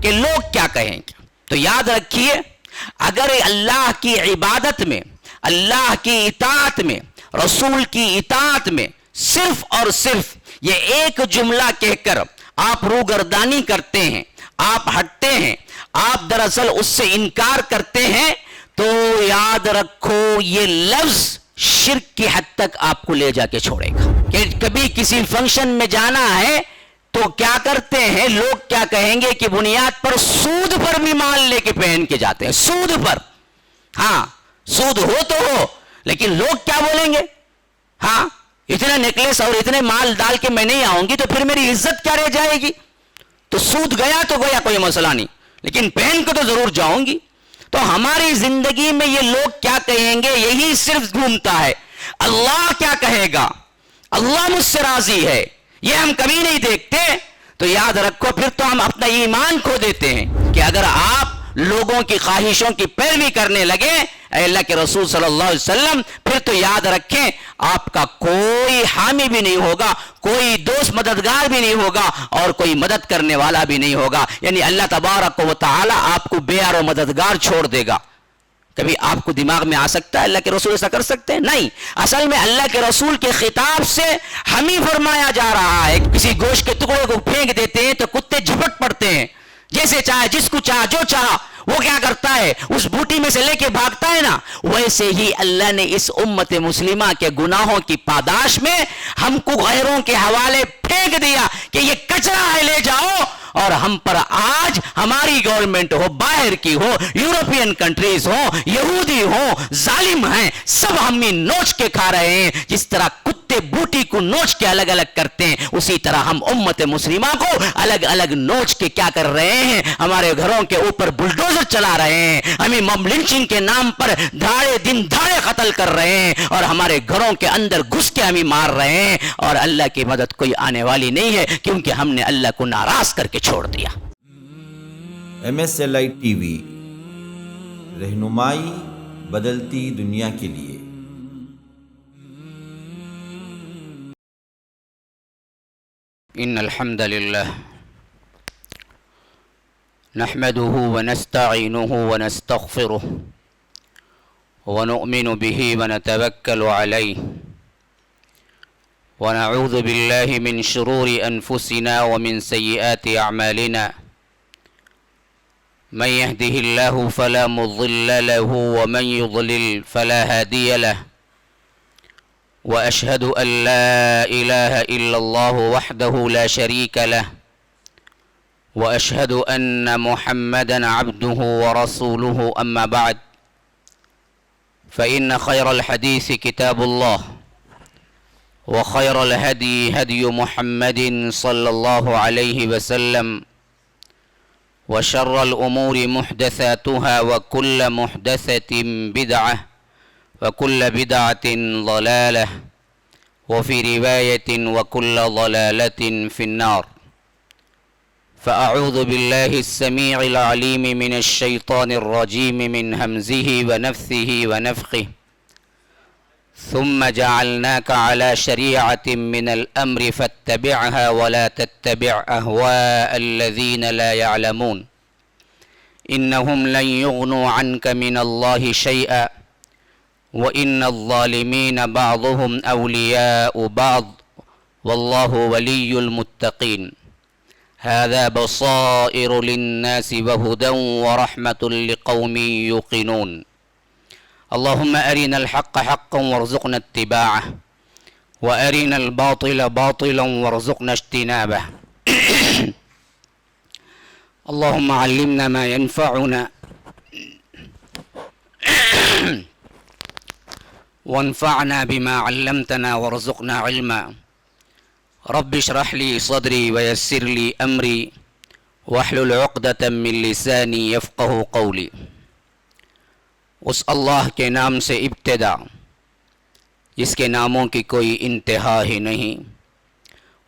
کہ لوگ کیا کہیں گے. تو یاد رکھیے اگر اللہ کی عبادت میں، اللہ کی اطاعت میں، رسول کی اطاعت میں صرف اور صرف یہ ایک جملہ کہہ کر آپ روگردانی کرتے ہیں، آپ ہٹتے ہیں، آپ دراصل اس سے انکار کرتے ہیں، تو یاد رکھو یہ لفظ شرک کی حد تک آپ کو لے جا کے چھوڑے گا. کہ کبھی کسی فنکشن میں جانا ہے تو کیا کرتے ہیں لوگ، کیا کہیں گے کہ بنیاد پر سود پر بھی مال لے کے پہن کے جاتے ہیں، سود پر. ہاں سود ہو تو ہو، لیکن لوگ کیا بولیں گے؟ ہاں اتنا نیکلیس اور اتنے مال ڈال کے میں نہیں آؤں گی تو پھر میری عزت کیا رہ جائے گی؟ تو سود گیا تو گیا، کوئی مسئلہ نہیں، لیکن پہن کے تو ضرور جاؤں گی. تو ہماری زندگی میں یہ لوگ کیا کہیں گے یہی صرف گھومتا ہے. اللہ کیا کہے گا، اللہ مجھ سے راضی ہے، یہ ہم کبھی نہیں دیکھتے. تو یاد رکھو پھر تو ہم اپنا ایمان کھو دیتے ہیں کہ اگر آپ لوگوں کی خواہشوں کی پیروی کرنے لگے اے اللہ کے رسول صلی اللہ علیہ وسلم، پھر تو یاد رکھیں آپ کا کوئی حامی بھی نہیں ہوگا، کوئی دوست مددگار بھی نہیں ہوگا، اور کوئی مدد کرنے والا بھی نہیں ہوگا. یعنی اللہ تبارک و تعالی آپ کو بے یار و مددگار چھوڑ دے گا. کبھی آپ کو دماغ میں آ سکتا ہے اللہ کے رسول ایسا کر سکتے ہیں؟ نہیں. اصل میں اللہ کے رسول کے خطاب سے ہم ہی فرمایا جا رہا ہے. کسی گوشت کے ٹکڑے کو پھینک دیتے ہیں تو کتے جھپٹ پڑتے ہیں، جیسے چاہے جس کو چاہا جو چاہا وہ کیا کرتا ہے، اس بوٹی میں سے لے کے بھاگتا ہے نا. ویسے ہی اللہ نے اس امت مسلمہ کے گناہوں کی پاداش میں ہم کو غیروں کے حوالے پھینک دیا کہ یہ کچرا ہے لے جاؤ. اور ہم پر آج ہماری گورنمنٹ ہو، باہر کی ہو، یورپین کنٹریز ہو، یہودی ہو، ظالم ہیں، سب ہم ہی نوچ کے کھا رہے ہیں. جس طرح کتے بوٹی کو نوچ کے الگ الگ کرتے ہیں، اسی طرح ہم امت مسلمہ کو الگ الگ نوچ کے کیا کر رہے ہیں، ہمارے گھروں کے اوپر بلڈوزر چلا رہے ہیں، ہمیں موب لنچنگ کے نام پر دھاڑے دن دھاڑے قتل کر رہے ہیں، اور ہمارے گھروں کے اندر گھس کے ہمیں مار رہے ہیں. اور اللہ کی مدد کوئی آنے والی نہیں ہے، کیونکہ ہم نے اللہ کو ناراض کر کے چھوڑ دیا. MSLI ٹی وی، رہنمائی بدلتی دنیا کے لیے. ان الحمد للہ نحمده ونستعینه ونستغفره ونؤمن به ونتوکل علیہ ونعوذ باللہ من شرور انفسنا ومن سیئات اعمالنا. من يهده الله فلا مضل له ومن يضلل فلا هادي له. وأشهد أن لا إله إلا الله وحده لا شريك له. وأشهد أن محمدا عبده ورسوله. أما بعد، فإن خير الحديث كتاب الله، وخير الهدي هدي محمد صلى الله عليه وسلم، وشر الأمور محدثاتها، وكل محدثة بدعة، وكل بدعة ضلالة، وفي رواية وكل ضلالة في النار. فأعوذ بالله السميع العليم من الشيطان الرجيم من همزه ونفثه ونفخه. ثم جعلناك على شريعة من الأمر فاتبعها ولا تتبع أهواء الذين لا يعلمون. إنهم لن يغنوا عنك من الله شيئا وإن الظالمين بعضهم أولياء بعض والله ولي المتقين. هذا بصائر للناس وهدى ورحمة لقوم يوقنون. اللهم أرنا الحق حقا وارزقنا اتباعه، وأرنا الباطل باطلا وارزقنا اجتنابه. اللهم علمنا ما ينفعنا وانفعنا بما علمتنا وارزقنا علما. رب اشرح لي صدري ويسر لي أمري واحلل عقدة من لساني يفقه قولي. اس اللہ کے نام سے ابتدا جس کے ناموں کی کوئی انتہا ہی نہیں.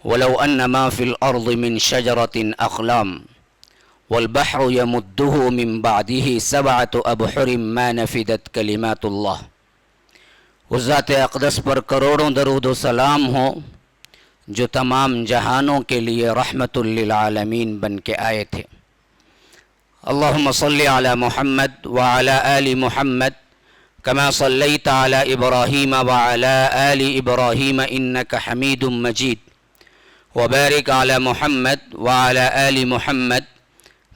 ولو ان ما فی الارض من شجرۃ اقلام والبحر يمده من بعده سبعة ابحر ما نفدت کلمات اللہ. اس ذات اقدس پر کروڑوں درود و سلام ہو جو تمام جہانوں کے لیے رحمت للعالمین بن کے آئے تھے. اللهم صل على محمد وعلى آل محمد كما صليت على إبراهيم وعلى آل إبراهيم إنك حميد مجيد وبارك على محمد وعلى آل محمد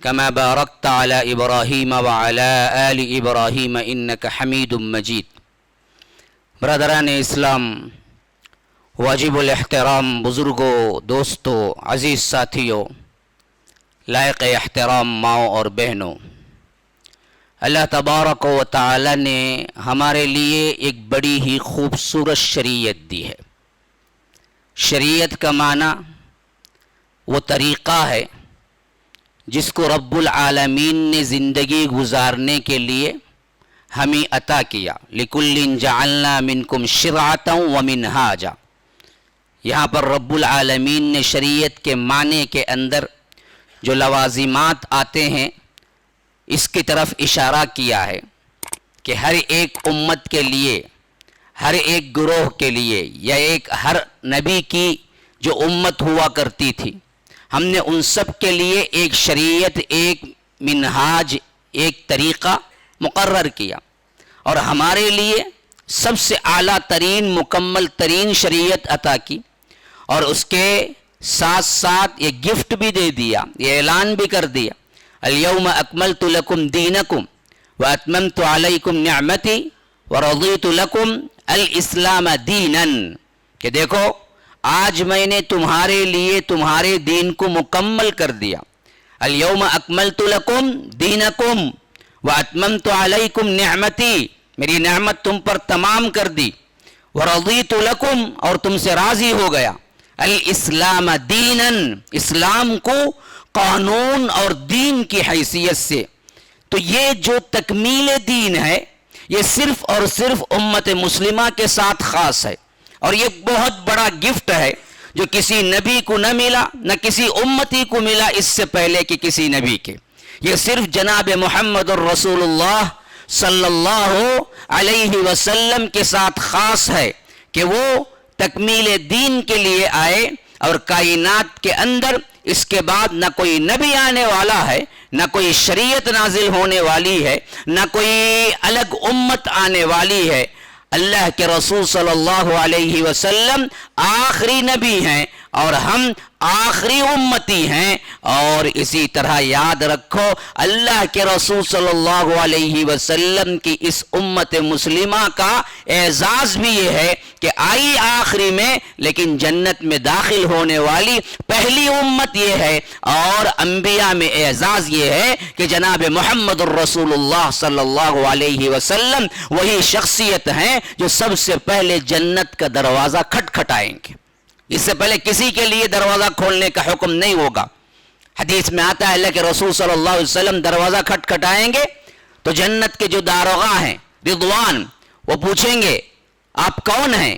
كما باركت على إبراهيم وعلى آل إبراهيم إنك حميد مجيد. برادران اسلام، واجب الاحترام بزرگوں، دوستوں، عزیز ساتھیوں، لائق احترام ماؤں اور بہنوں، اللہ تبارک و تعالی نے ہمارے لیے ایک بڑی ہی خوبصورت شریعت دی ہے. شریعت کا معنی وہ طریقہ ہے جس کو رب العالمین نے زندگی گزارنے کے لیے ہمیں عطا کیا. لِكُلٍّ جَعَلْنَا مِنْكُمْ شِرْعَةً وَمِنْهَاجًا. یہاں پر رب العالمین نے شریعت کے معنی کے اندر جو لوازمات آتے ہیں اس کی طرف اشارہ کیا ہے کہ ہر ایک امت کے لیے، ہر ایک گروہ کے لیے، یا ہر نبی کی جو امت ہوا کرتی تھی، ہم نے ان سب کے لیے ایک شریعت، ایک منہاج، ایک طریقہ مقرر کیا، اور ہمارے لیے سب سے اعلیٰ ترین، مکمل ترین شریعت عطا کی، اور اس کے ساتھ ساتھ یہ گفٹ بھی دے دیا، یہ اعلان بھی کر دیا، الیوم اکملت لکم دینکم واتممت علیکم نعمتی ورضیت لکم الاسلام دینا، کہ دیکھو آج میں نے تمہارے لیے تمہارے دین کو مکمل کر دیا. الیوم اکملت لکم دینکم واتممت علیکم نعمتی، میری نعمت تم پر تمام کر دی، ورضیت لکم، اور تم سے راضی ہو گیا، الاسلام دینا، اسلام کو قانون اور دین کی حیثیت سے. تو یہ جو تکمیل دین ہے یہ صرف اور صرف امت مسلمہ کے ساتھ خاص ہے، اور یہ بہت بڑا گفٹ ہے جو کسی نبی کو نہ ملا، نہ کسی امتی کو ملا اس سے پہلے کہ کسی نبی کے. یہ صرف جناب محمد الرسول اللہ صلی اللہ علیہ وسلم کے ساتھ خاص ہے کہ وہ تکمیل دین کے لیے آئے، اور کائنات کے اندر اس کے بعد نہ کوئی نبی آنے والا ہے، نہ کوئی شریعت نازل ہونے والی ہے، نہ کوئی الگ امت آنے والی ہے. اللہ کے رسول صلی اللہ علیہ وسلم آخری نبی ہیں اور ہم آخری امتی ہیں. اور اسی طرح یاد رکھو اللہ کے رسول صلی اللہ علیہ وسلم کی اس امت مسلمہ کا اعزاز بھی یہ ہے کہ آئی آخری میں لیکن جنت میں داخل ہونے والی پہلی امت یہ ہے. اور انبیاء میں اعزاز یہ ہے کہ جناب محمد الرسول اللہ صلی اللہ علیہ وسلم وہی شخصیت ہیں جو سب سے پہلے جنت کا دروازہ کھٹکھٹائیں گے. اس سے پہلے کسی کے لیے دروازہ کھولنے کا حکم نہیں ہوگا. حدیث میں آتا ہے اللہ کے رسول صلی اللہ علیہ وسلم دروازہ کھٹکھٹائیں گے تو جنت کے جو داروغہ ہیں رضوان وہ پوچھیں گے آپ کون ہیں؟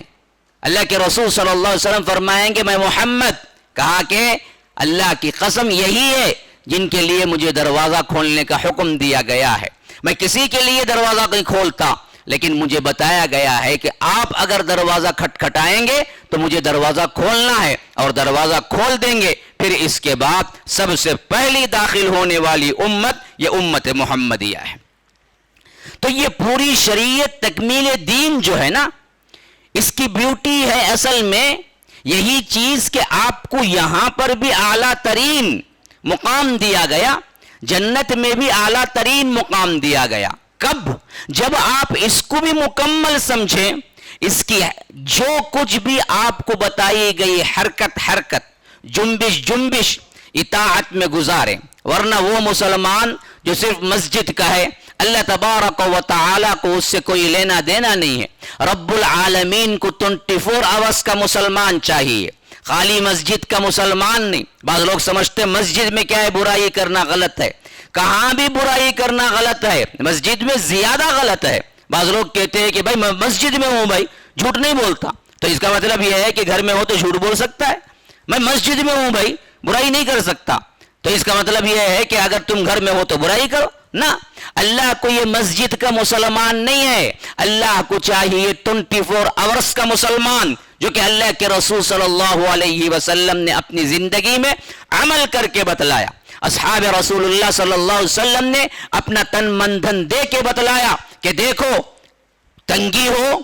اللہ کے رسول صلی اللہ علیہ وسلم فرمائیں گے میں محمد. کہا کہ اللہ کی قسم یہی ہے جن کے لیے مجھے دروازہ کھولنے کا حکم دیا گیا ہے. میں کسی کے لیے دروازہ نہیں کھولتا، لیکن مجھے بتایا گیا ہے کہ آپ اگر دروازہ کھٹکھٹائیں گے تو مجھے دروازہ کھولنا ہے، اور دروازہ کھول دیں گے پھر اس کے بعد سب سے پہلی داخل ہونے والی امت یہ امت محمدیہ ہے. تو یہ پوری شریعت تکمیل دین جو ہے نا، اس کی بیوٹی ہے اصل میں یہی چیز کہ آپ کو یہاں پر بھی اعلیٰ ترین مقام دیا گیا، جنت میں بھی اعلیٰ ترین مقام دیا گیا. کب؟ جب آپ اس کو بھی مکمل سمجھیں، اس کی جو کچھ بھی آپ کو بتائی گئی حرکت جنبش اطاعت میں گزاریں. ورنہ وہ مسلمان جو صرف مسجد کا ہے، اللہ تبارک و تعالی کو اس سے کوئی لینا دینا نہیں ہے. رب العالمین کو 24 آورس کا مسلمان چاہیے، خالی مسجد کا مسلمان نہیں. بعض لوگ سمجھتے ہیں مسجد میں کیا ہے، برائی کرنا غلط ہے. کہاں بھی برائی کرنا غلط ہے، مسجد میں زیادہ غلط ہے. بعض لوگ کہتے ہیں کہ بھائی میں مسجد میں ہوں، بھائی جھوٹ نہیں بولتا. تو اس کا مطلب یہ ہے کہ گھر میں ہو تو جھوٹ بول سکتا ہے. میں مسجد میں ہوں بھائی، برائی نہیں کر سکتا. تو اس کا مطلب یہ ہے کہ اگر تم گھر میں ہو تو برائی کرو نہ. اللہ کو یہ مسجد کا مسلمان نہیں ہے، اللہ کو چاہیے 24 آورس کا مسلمان جو کہ اللہ کے رسول صلی اللہ علیہ وسلم نے اپنی زندگی میں عمل کر کے بتلایا. اصحاب رسول اللہ صلی اللہ علیہ وسلم نے اپنا تن من دھن دے کے بتلایا کہ دیکھو تنگی ہو,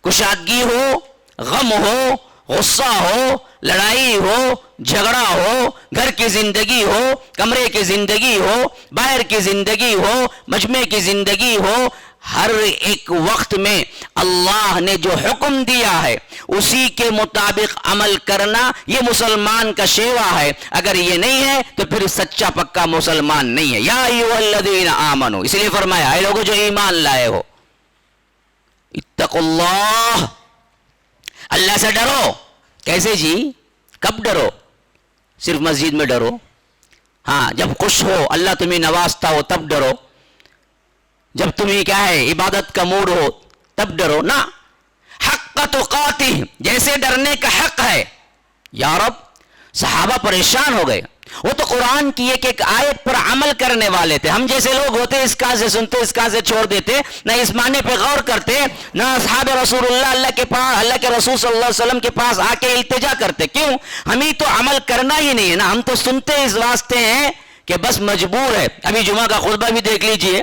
کشادگی ہو, غم ہو, غصہ ہو, لڑائی ہو, جھگڑا ہو, گھر کی زندگی ہو, کمرے کی زندگی ہو, باہر کی زندگی ہو, مجمع کی زندگی ہو, ہر ایک وقت میں اللہ نے جو حکم دیا ہے اسی کے مطابق عمل کرنا یہ مسلمان کا شیوا ہے. اگر یہ نہیں ہے تو پھر سچا پکا مسلمان نہیں ہے. یا ایھا الذین آمنوا, اس لیے فرمایا اے لوگوں جو ایمان لائے ہو, اتقوا اللہ, اللہ سے ڈرو. کیسے جی, کب ڈرو؟ صرف مسجد میں ڈرو؟ ہاں, جب خوش ہو, اللہ تمہیں نوازتا ہو تب ڈرو. جب تمہیں کیا ہے عبادت کا موڈ ہو تب ڈرو نا. حق تقاتہ, جیسے ڈرنے کا حق ہے. یا رب, صحابہ پریشان ہو گئے. وہ تو قرآن کی ایک ایک آیت پر عمل کرنے والے تھے. ہم جیسے لوگ ہوتے اس کان سے سنتے اس کان سے چھوڑ دیتے, نہ اس معنی پہ غور کرتے, نہ اصحاب رسول اللہ کے پاس, اللہ کے رسول صلی اللہ علیہ وسلم کے پاس آ کے التجا کرتے. کیوں؟ ہمیں تو عمل کرنا ہی نہیں ہے نا. ہم تو سنتے اس واسطے ہیں کہ بس مجبور ہے. ابھی جمعہ کا خطبہ بھی دیکھ لیجئے.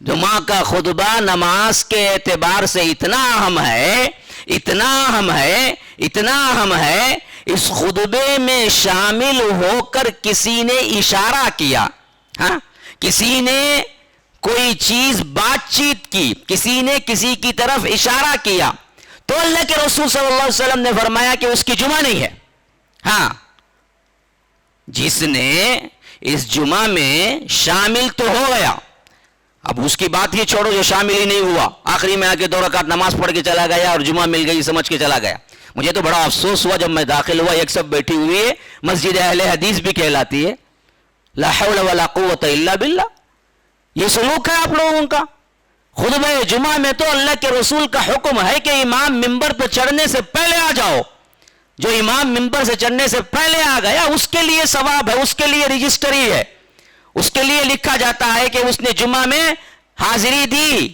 جمعہ کا خطبہ نماز کے اعتبار سے اتنا اہم ہے, اتنا اہم ہے, اتنا اہم ہے. اس خطبے میں شامل ہو کر کسی نے اشارہ کیا, ہاں, کسی نے کوئی چیز بات چیت کی, کسی نے کسی کی طرف اشارہ کیا, تو اللہ کے رسول صلی اللہ علیہ وسلم نے فرمایا کہ اس کی جمعہ نہیں ہے. ہاں, جس نے اس جمعہ میں شامل تو ہو گیا, اب اس کی بات ہی چھوڑو جو شامل ہی نہیں ہوا, آخری میں آ کے 2 رکعت نماز پڑھ کے چلا گیا اور جمعہ مل گئی سمجھ کے چلا گیا. مجھے تو بڑا افسوس ہوا جب میں داخل ہوا, ایک سب بیٹھی ہوئی ہے, مسجد اہل حدیث بھی کہلاتی ہے, لا حول ولا قوت الا باللہ. یہ سلوک ہے آپ لوگوں کا. خطبہ جمعہ میں تو اللہ کے رسول کا حکم ہے کہ امام منبر پہ چڑھنے سے پہلے آ جاؤ. جو امام منبر سے چڑھنے سے پہلے آ گیا اس کے لیے ثواب ہے, اس کے لیے رجسٹری ہے, اس کے لیے لکھا جاتا ہے کہ اس نے جمعہ میں حاضری دی.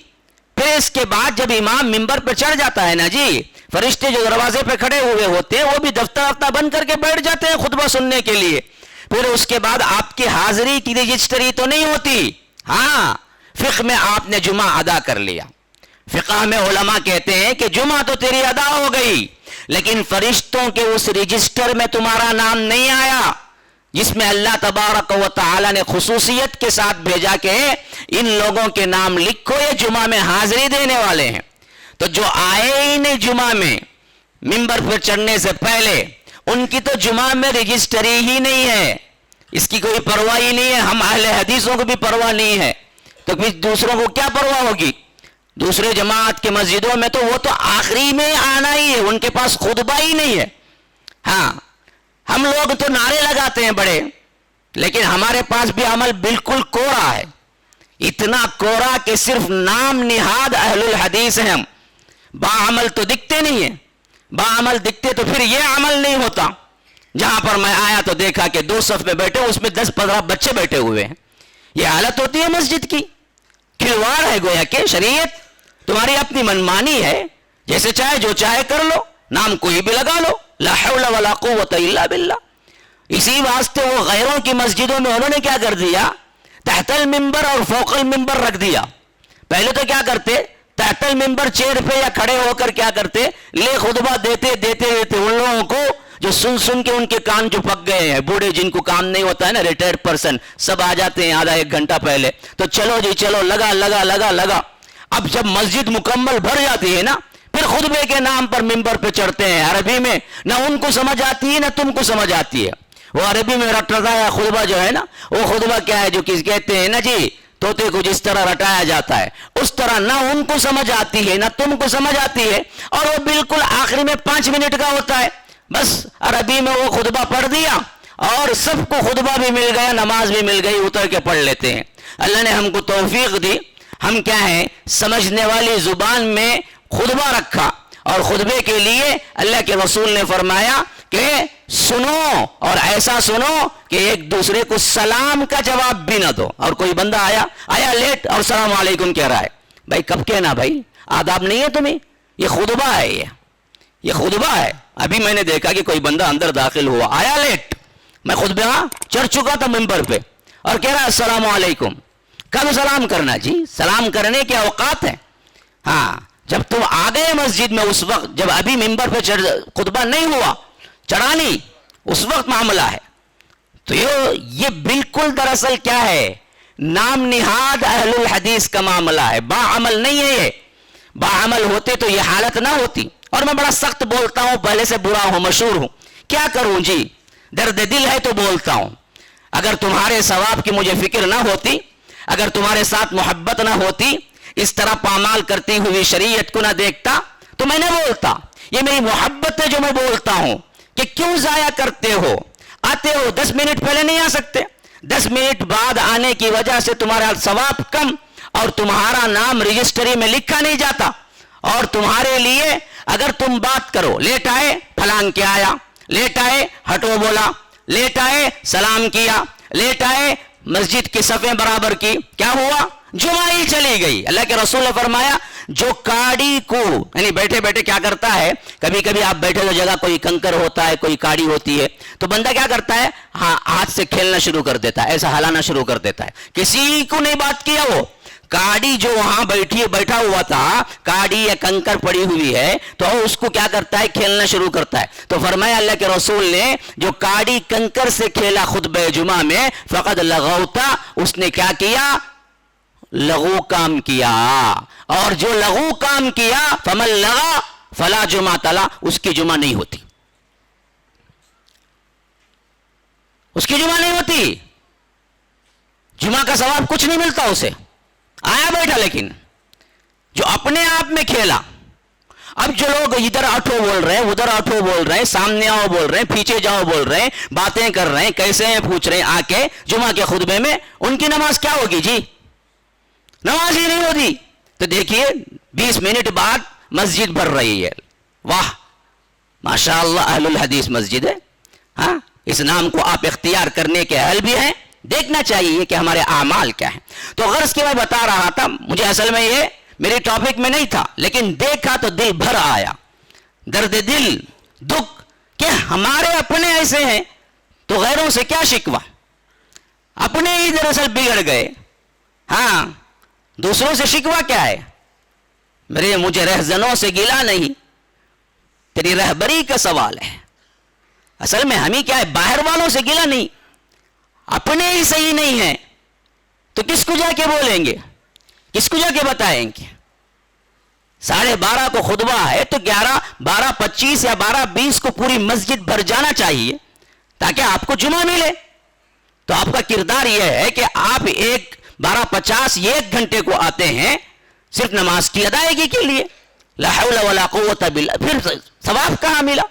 پھر اس کے بعد جب امام منبر پہ چڑھ جاتا ہے نا جی, فرشتے جو دروازے پہ کھڑے ہوئے ہوتے ہیں وہ بھی دفتر بند کر کے بیٹھ جاتے ہیں خطبہ سننے کے لیے. پھر اس کے بعد آپ کی حاضری کی رجسٹری تو نہیں ہوتی. ہاں, فقہ میں آپ نے جمعہ ادا کر لیا. فقہ میں علماء کہتے ہیں کہ جمعہ تو تیری ادا ہو گئی, لیکن فرشتوں کے اس رجسٹر میں تمہارا نام نہیں آیا جس میں اللہ تبارک و تعالی نے خصوصیت کے ساتھ بھیجا کہ ان لوگوں کے نام لکھو, یہ جمعہ میں حاضری دینے والے ہیں. تو جو آئے ہی نہیں جمعہ میں منبر پر چڑھنے سے پہلے, ان کی تو جمعہ میں رجسٹری ہی نہیں ہے, اس کی کوئی پرواہ ہی نہیں ہے. ہم اہل حدیثوں کو بھی پرواہ نہیں ہے, تو پھر دوسروں کو کیا پرواہ ہوگی؟ دوسرے جماعت کے مسجدوں میں تو وہ تو آخری میں آنا ہی ہے, ان کے پاس خطبہ ہی نہیں ہے. ہاں, ہم لوگ تو نعرے لگاتے ہیں بڑے, لیکن ہمارے پاس بھی عمل بالکل کوڑا ہے. اتنا کوڑا کہ صرف نام نہاد اہل الحدیث ہیں ہم, باعمل تو دکھتے نہیں ہیں. باعمل دکھتے تو پھر یہ عمل نہیں ہوتا. جہاں پر میں آیا تو دیکھا کہ 2 صف میں بیٹھے, اس میں 10-15 بچے بیٹھے ہوئے ہیں. یہ حالت ہوتی ہے مسجد کی. کھلواڑ ہے گویا کہ شریعت تمہاری اپنی منمانی ہے, جیسے چاہے جو چاہے کر لو, نام کوئی بھی لگا لو, لا حول ولا قوت الا باللہ. اسی واسطے وہ غیروں کی مسجدوں میں انہوں نے کیا کر دیا, تحت المنبر اور فوق المنبر رکھ دیا. پہلے تو کیا کرتے, تحت المنبر چیئر پہ یا کھڑے ہو کر کیا کرتے, لے خطبہ دیتے ان لوگوں کو جو سن کے ان کے کان جو پک گئے ہیں, بوڑھے جن کو کام نہیں ہوتا ہے نا, ریٹائرڈ پرسن, سب آ جاتے ہیں آدھا 1 گھنٹہ پہلے. تو چلو جی چلو, لگا. اب جب مسجد مکمل بھر جاتی ہے نا, پھر خطبے کے نام پر منبر پہ چڑھتے ہیں عربی میں. نہ ان کو سمجھ آتی ہے نہ تم کو سمجھ آتی ہے. وہ عربی میں رٹایا خطبہ جو ہے نا, وہ خطبہ کیا ہے جو کس کہتے ہیں نا جی, طوطے کو جس طرح رٹایا جاتا ہے اس طرح نہ ان کو سمجھ آتی ہے نہ تم کو سمجھ آتی ہے. اور وہ بالکل آخری میں 5 منٹ کا ہوتا ہے. بس عربی میں وہ خطبہ پڑھ دیا اور سب کو خطبہ بھی مل گیا, نماز بھی مل گئی, اتر کے پڑھ لیتے ہیں. اللہ نے ہم کو توفیق دی, ہم کیا ہیں سمجھنے والی زبان میں خطبہ رکھا, اور خطبے کے لیے اللہ کے رسول نے فرمایا کہ سنو, اور ایسا سنو کہ ایک دوسرے کو سلام کا جواب بھی نہ دو. اور کوئی بندہ آیا لیٹ اور السلام علیکم کہہ رہا ہے, بھائی کب کہنا, بھائی آداب نہیں ہے تمہیں, یہ خطبہ ہے, یہ خطبہ ہے. ابھی میں نے دیکھا کہ کوئی بندہ اندر داخل ہوا, آیا لیٹ, میں خطبہ چڑھ چکا تھا ممبر پہ, اور کہہ رہا السلام علیکم. کب سلام کرنا جی؟ سلام کرنے کے اوقات ہیں. ہاں, جب تم آ گئے مسجد میں اس وقت, جب ابھی ممبر پہ خطبہ نہیں ہوا, چڑھا نہیں, اس وقت معاملہ ہے. تو یہ بالکل دراصل کیا ہے, نام نہاد اہل الحدیث کا معاملہ ہے, باعمل نہیں ہے. یہ باعمل ہوتے تو یہ حالت نہ ہوتی. اور میں بڑا سخت بولتا ہوں, پہلے سے برا ہوں, مشہور ہوں, کیا کروں جی, درد دل ہے تو بولتا ہوں. اگر تمہارے ثواب کی مجھے فکر نہ ہوتی, اگر تمہارے ساتھ محبت نہ ہوتی, اس طرح پامال کرتی ہوئی شریعت کو نہ دیکھتا, تو میں نہ بولتا. یہ میری محبت ہے جو میں بولتا ہوں کہ کیوں ضائع کرتے ہو. آتے ہو 10 منٹ پہلے نہیں آ سکتے, 10 منٹ بعد آنے کی وجہ سے تمہارا ثواب کم, اور تمہارا نام رجسٹری میں لکھا نہیں جاتا. اور تمہارے لیے اگر تم بات کرو, لیٹ آئے پھلان کے آیا, لیٹ آئے ہٹو بولا, لیٹ آئے سلام کیا, لیٹ آئے مسجد کی صفیں برابر کی, کیا ہوا؟ جمعہ ہی چلی گئی. اللہ کے رسول نے فرمایا جو کاڑی کو, یعنی بیٹھے بیٹھے کیا کرتا ہے, کبھی کبھی آپ بیٹھے ہوئے جگہ کوئی کنکر ہوتا ہے, کوئی کاڑی ہوتی ہے, تو بندہ کیا کرتا ہے, ہاں ہاتھ سے کھیلنا شروع کر دیتا ہے, ایسا ہلانا شروع کر دیتا ہے. کسی کو نہیں بات کیا, وہ کاڑی جو وہاں بیٹھا ہوا تھا, کاڑی یا کنکر پڑی ہوئی ہے, تو اس کو کیا کرتا ہے, کھیلنا شروع کرتا ہے. تو فرمایا اللہ کے رسول نے جو کاڑی کنکر سے کھیلا خطبہ جمعہ میں, فقد لغوتا, اس نے کیا کیا, لغو کام کیا. اور جو لغو کام کیا, فمن لغا فلا جمعہ تلا, اس کی جمعہ نہیں ہوتی, اس کی جمعہ نہیں ہوتی, جمعہ کا ثواب کچھ نہیں ملتا اسے. آیا بیٹھا, لیکن جو اپنے آپ میں کھیلا. اب جو لوگ ادھر اٹھو بول رہے ہیں, ادھر اٹھو بول رہے ہیں, سامنے آؤ بول رہے ہیں, پیچھے جاؤ بول رہے ہیں, باتیں کر رہے ہیں, کیسے ہیں پوچھ رہے ہیں, آ کے جمعہ کے خطبے میں, ان کی نماز کیا ہوگی جی؟ نماز ہی نہیں ہوتی. تو دیکھیے 20 منٹ بعد مسجد بھر رہی ہے. واہ ماشاءاللہ اہل الحدیث مسجد ہے. ہاں, اس نام کو آپ اختیار کرنے کے اہل بھی ہیں. دیکھنا چاہیے کہ ہمارے اعمال کیا ہیں. تو غرض کے میں بتا رہا تھا, مجھے اصل میں یہ میرے ٹاپک میں نہیں تھا, لیکن دیکھا تو دل بھر آیا, درد دل, دکھ, کہ ہمارے اپنے ایسے ہیں تو غیروں سے کیا شکوہ, اپنے ہی دراصل بگڑ گئے. ہاں, دوسروں سے شکوہ کیا ہے, مجھے رہزنوں سے گلا نہیں, تیری رہبری کا سوال ہے. اصل میں ہمیں کیا ہے, باہر والوں سے گلا نہیں, اپنے ہی صحیح نہیں ہیں تو کس کو جا کے بولیں گے, کس کو جا کے بتائیں گے. 12:30 کو خطبہ ہے تو 12:25 یا 12:20 کو پوری مسجد بھر جانا چاہیے تاکہ آپ کو جمعہ ملے. تو آپ کا کردار یہ ہے کہ آپ 12:50 1 گھنٹے کو آتے ہیں صرف نماز کی ادائیگی کے لیے. لا حول ولا قوت باللہ. پھر ثواب کہاں ملا؟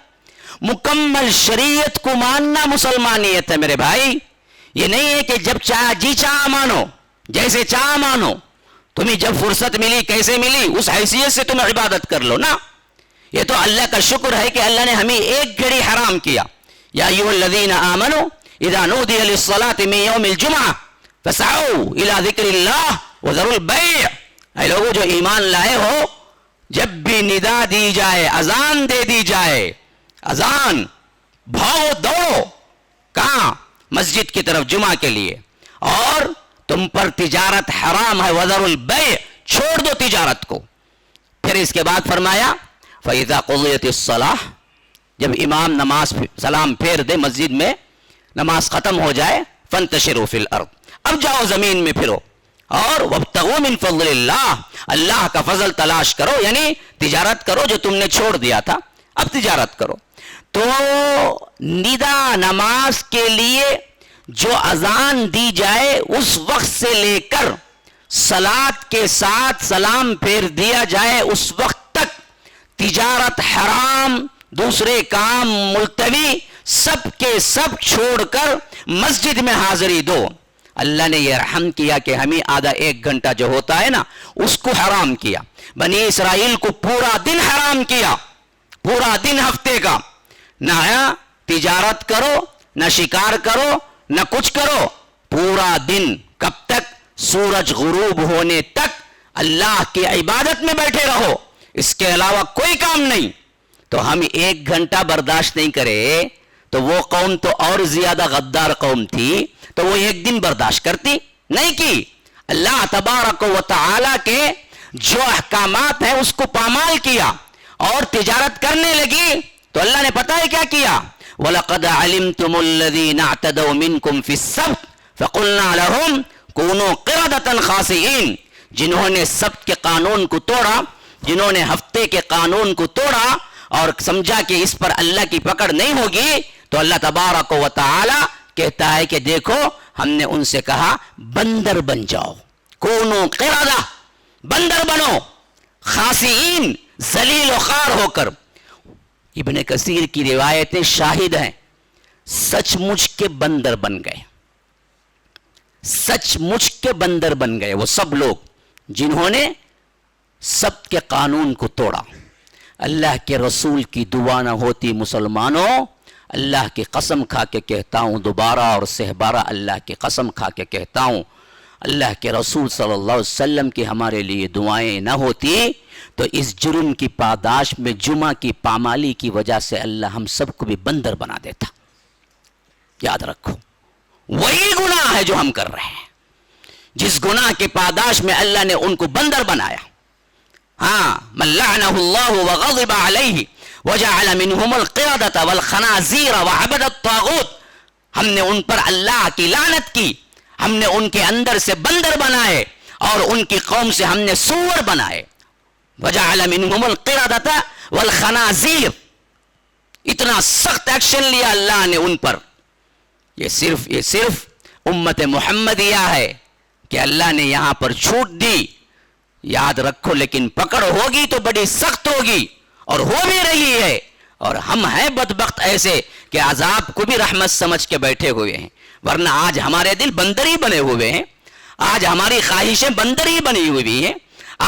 مکمل شریعت کو ماننا مسلمانیت ہے میرے بھائی. یہ نہیں ہے کہ جب جی چاہ مانو, جیسے چاہ مانو, تمہیں جب فرصت ملی کیسے ملی اس حیثیت سے تم عبادت کر لو نا. یہ تو اللہ کا شکر ہے کہ اللہ نے ہمیں ایک گھڑی حرام کیا. یا ایھا الذین آمنوا اذا نودی للصلاۃ من یوم الجمعہ فسعوا الی ذکر اللہ وذروا البیع. اے لوگوں جو ایمان لائے ہو, جب بھی ندا دی جائے, اذان دے دی جائے, اذان, بھاگو دوڑو, کہاں؟ مسجد کی طرف جمعہ کے لیے. اور تم پر تجارت حرام ہے, وذروا البیع, چھوڑ دو تجارت کو. پھر اس کے بعد فرمایا فَإِذَا قُضِيَتِ الصَّلَاةُ, جب امام نماز سلام پھیر دے, مسجد میں نماز ختم ہو جائے, فَانْتَشِرُوا فِي الْأَرْضِ, اب جاؤ زمین میں پھرو, اور وَابْتَغُوا مِنْ فَضْلِ اللَّهِ, اللہ کا فضل تلاش کرو, یعنی تجارت کرو جو تم نے چھوڑ دیا تھا, اب تجارت کرو. تو ندا نماز کے لیے جو اذان دی جائے اس وقت سے لے کر صلاۃ کے ساتھ سلام پھیر دیا جائے اس وقت تک تجارت حرام, دوسرے کام ملتوی, سب کے سب چھوڑ کر مسجد میں حاضری دو. اللہ نے یہ رحم کیا کہ ہمیں آدھا 1 گھنٹہ جو ہوتا ہے نا اس کو حرام کیا. بنی اسرائیل کو پورا دن حرام کیا, پورا دن ہفتے کا. نہ تجارت کرو, نہ شکار کرو, نہ کچھ کرو, پورا دن. کب تک؟ سورج غروب ہونے تک اللہ کی عبادت میں بیٹھے رہو, اس کے علاوہ کوئی کام نہیں. تو ہم 1 گھنٹہ برداشت نہیں کرے تو وہ قوم تو اور زیادہ غدار قوم تھی، تو وہ 1 دن برداشت کرتی نہیں کی. اللہ تبارک و تعالی کے جو احکامات ہیں اس کو پامال کیا اور تجارت کرنے لگی تو اللہ نے پتہ ہے کیا کیا؟ وَلَقَدْ عَلِمْتُمُ الَّذِينَ اعْتَدَوْا مِنْكُمْ فِي السَّبْتِ فَقُلْنَا لَهُمْ كُونُوا قِرَدَةً خَاسِئِينَ. جنہوں نے سبت کے قانون کو توڑا، جنہوں نے ہفتے کے قانون کو توڑا اور سمجھا کہ اس پر اللہ کی پکڑ نہیں ہوگی، تو اللہ تبارک و تعالی کہتا ہے کہ دیکھو ہم نے ان سے کہا بندر بن جاؤ، کونو قردہ، بندر بنو، خاسئین، ذلیل و خوار ہو کر. ابن کثیر کی روایتیں شاہد ہیں، سچ مچ کے بندر بن گئے، سچ مچ کے بندر بن گئے وہ سب لوگ جنہوں نے سبت کے قانون کو توڑا. اللہ کے رسول کی دعا نہ ہوتی مسلمانوں، اللہ کی قسم کھا کے کہتا ہوں دوبارہ اور سہبارہ اللہ کی قسم کھا کے کہتا ہوں، اللہ کے رسول صلی اللہ علیہ وسلم کی ہمارے لیے دعائیں نہ ہوتی تو اس جرم کی پاداش میں جمعہ کی پامالی کی وجہ سے اللہ ہم سب کو بھی بندر بنا دیتا. یاد رکھو وہی گناہ ہے جو ہم کر رہے ہیں، جس گناہ کے پاداش میں اللہ نے ان کو بندر بنایا. ہاں، من لعنہ اللہ وغضب علیہ وجعل منہم القردة والخنازیر وعبد الطاغوت. ہم نے ان پر اللہ کی لعنت کی، ہم نے ان کے اندر سے بندر بنائے اور ان کی قوم سے ہم نے سور بنائے. وجعل منہم القردة والخنازیر. اتنا سخت ایکشن لیا اللہ نے ان پر. یہ صرف امت محمدیہ ہے کہ اللہ نے یہاں پر چھوٹ دی. یاد رکھو لیکن پکڑ ہوگی تو بڑی سخت ہوگی اور ہو بھی رہی ہے. اور ہم ہیں بدبخت ایسے کہ عذاب کو بھی رحمت سمجھ کے بیٹھے ہوئے ہیں، ورنہ آج ہمارے دل بندری بنے ہوئے ہیں، آج ہماری خواہشیں بندری بنی ہوئی ہیں،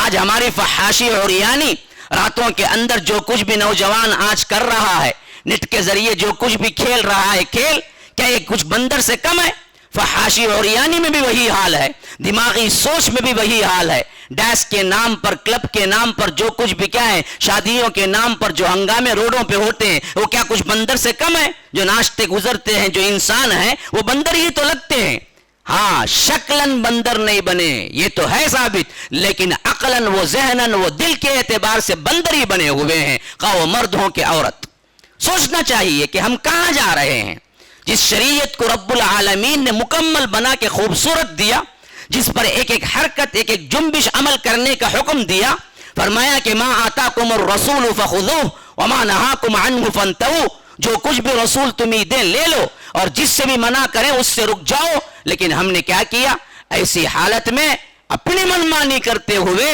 آج ہماری فحاشی اور یعنی راتوں کے اندر جو کچھ بھی نوجوان آج کر رہا ہے، نیٹ کے ذریعے جو کچھ بھی کھیل رہا ہے کھیل، کیا یہ کچھ بندر سے کم ہے؟ فحاشی اور یعنی میں بھی وہی حال ہے، دماغی سوچ میں بھی وہی حال ہے. ڈیس کے نام پر، کلب کے نام پر جو کچھ بھی کیا ہے، شادیوں کے نام پر جو ہنگامے روڈوں پہ ہوتے ہیں، وہ کیا کچھ بندر سے کم ہے؟ جو ناشتے گزرتے ہیں، جو انسان ہیں، وہ بندر ہی تو لگتے ہیں. ہاں شکلاً بندر نہیں بنے یہ تو ہے ثابت، لیکن عقلاً وہ ذہناً وہ دل کے اعتبار سے بندر ہی بنے ہوئے ہیں، خواہ وہ مرد ہوں کہ عورت. سوچنا چاہیے کہ ہم کہاں جا رہے ہیں. جس شریعت کو رب العالمین نے مکمل بنا کے خوبصورت دیا، جس پر ایک ایک حرکت ایک ایک جنبش عمل کرنے کا حکم دیا، فرمایا کہ ما آتاکم الرسول فخذوہ وما نہاکم عنہ فانتہوا. جو کچھ بھی رسول تمہیں دے لے لو اور جس سے بھی منع کریں اس سے رک جاؤ. لیکن ہم نے کیا کیا؟ ایسی حالت میں اپنی منمانی کرتے ہوئے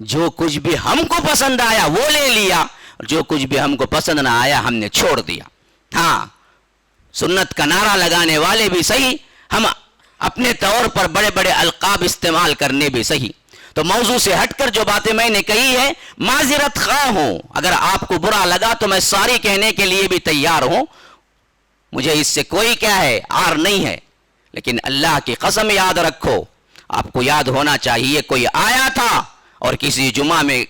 جو کچھ بھی ہم کو پسند آیا وہ لے لیا، جو کچھ بھی ہم کو پسند نہ آیا ہم نے چھوڑ دیا. ہاں سنت کا نعرہ لگانے والے بھی صحیح، ہم اپنے طور پر بڑے بڑے القاب استعمال کرنے بھی صحیح. تو موضوع سے ہٹ کر جو باتیں میں نے کہی ہے معذرت خواہ ہوں، اگر آپ کو برا لگا تو میں ساری کہنے کے لیے بھی تیار ہوں، مجھے اس سے کوئی کیا ہے عار نہیں ہے. لیکن اللہ کی قسم یاد رکھو، آپ کو یاد ہونا چاہیے کوئی آیا تھا اور کسی جمعہ میں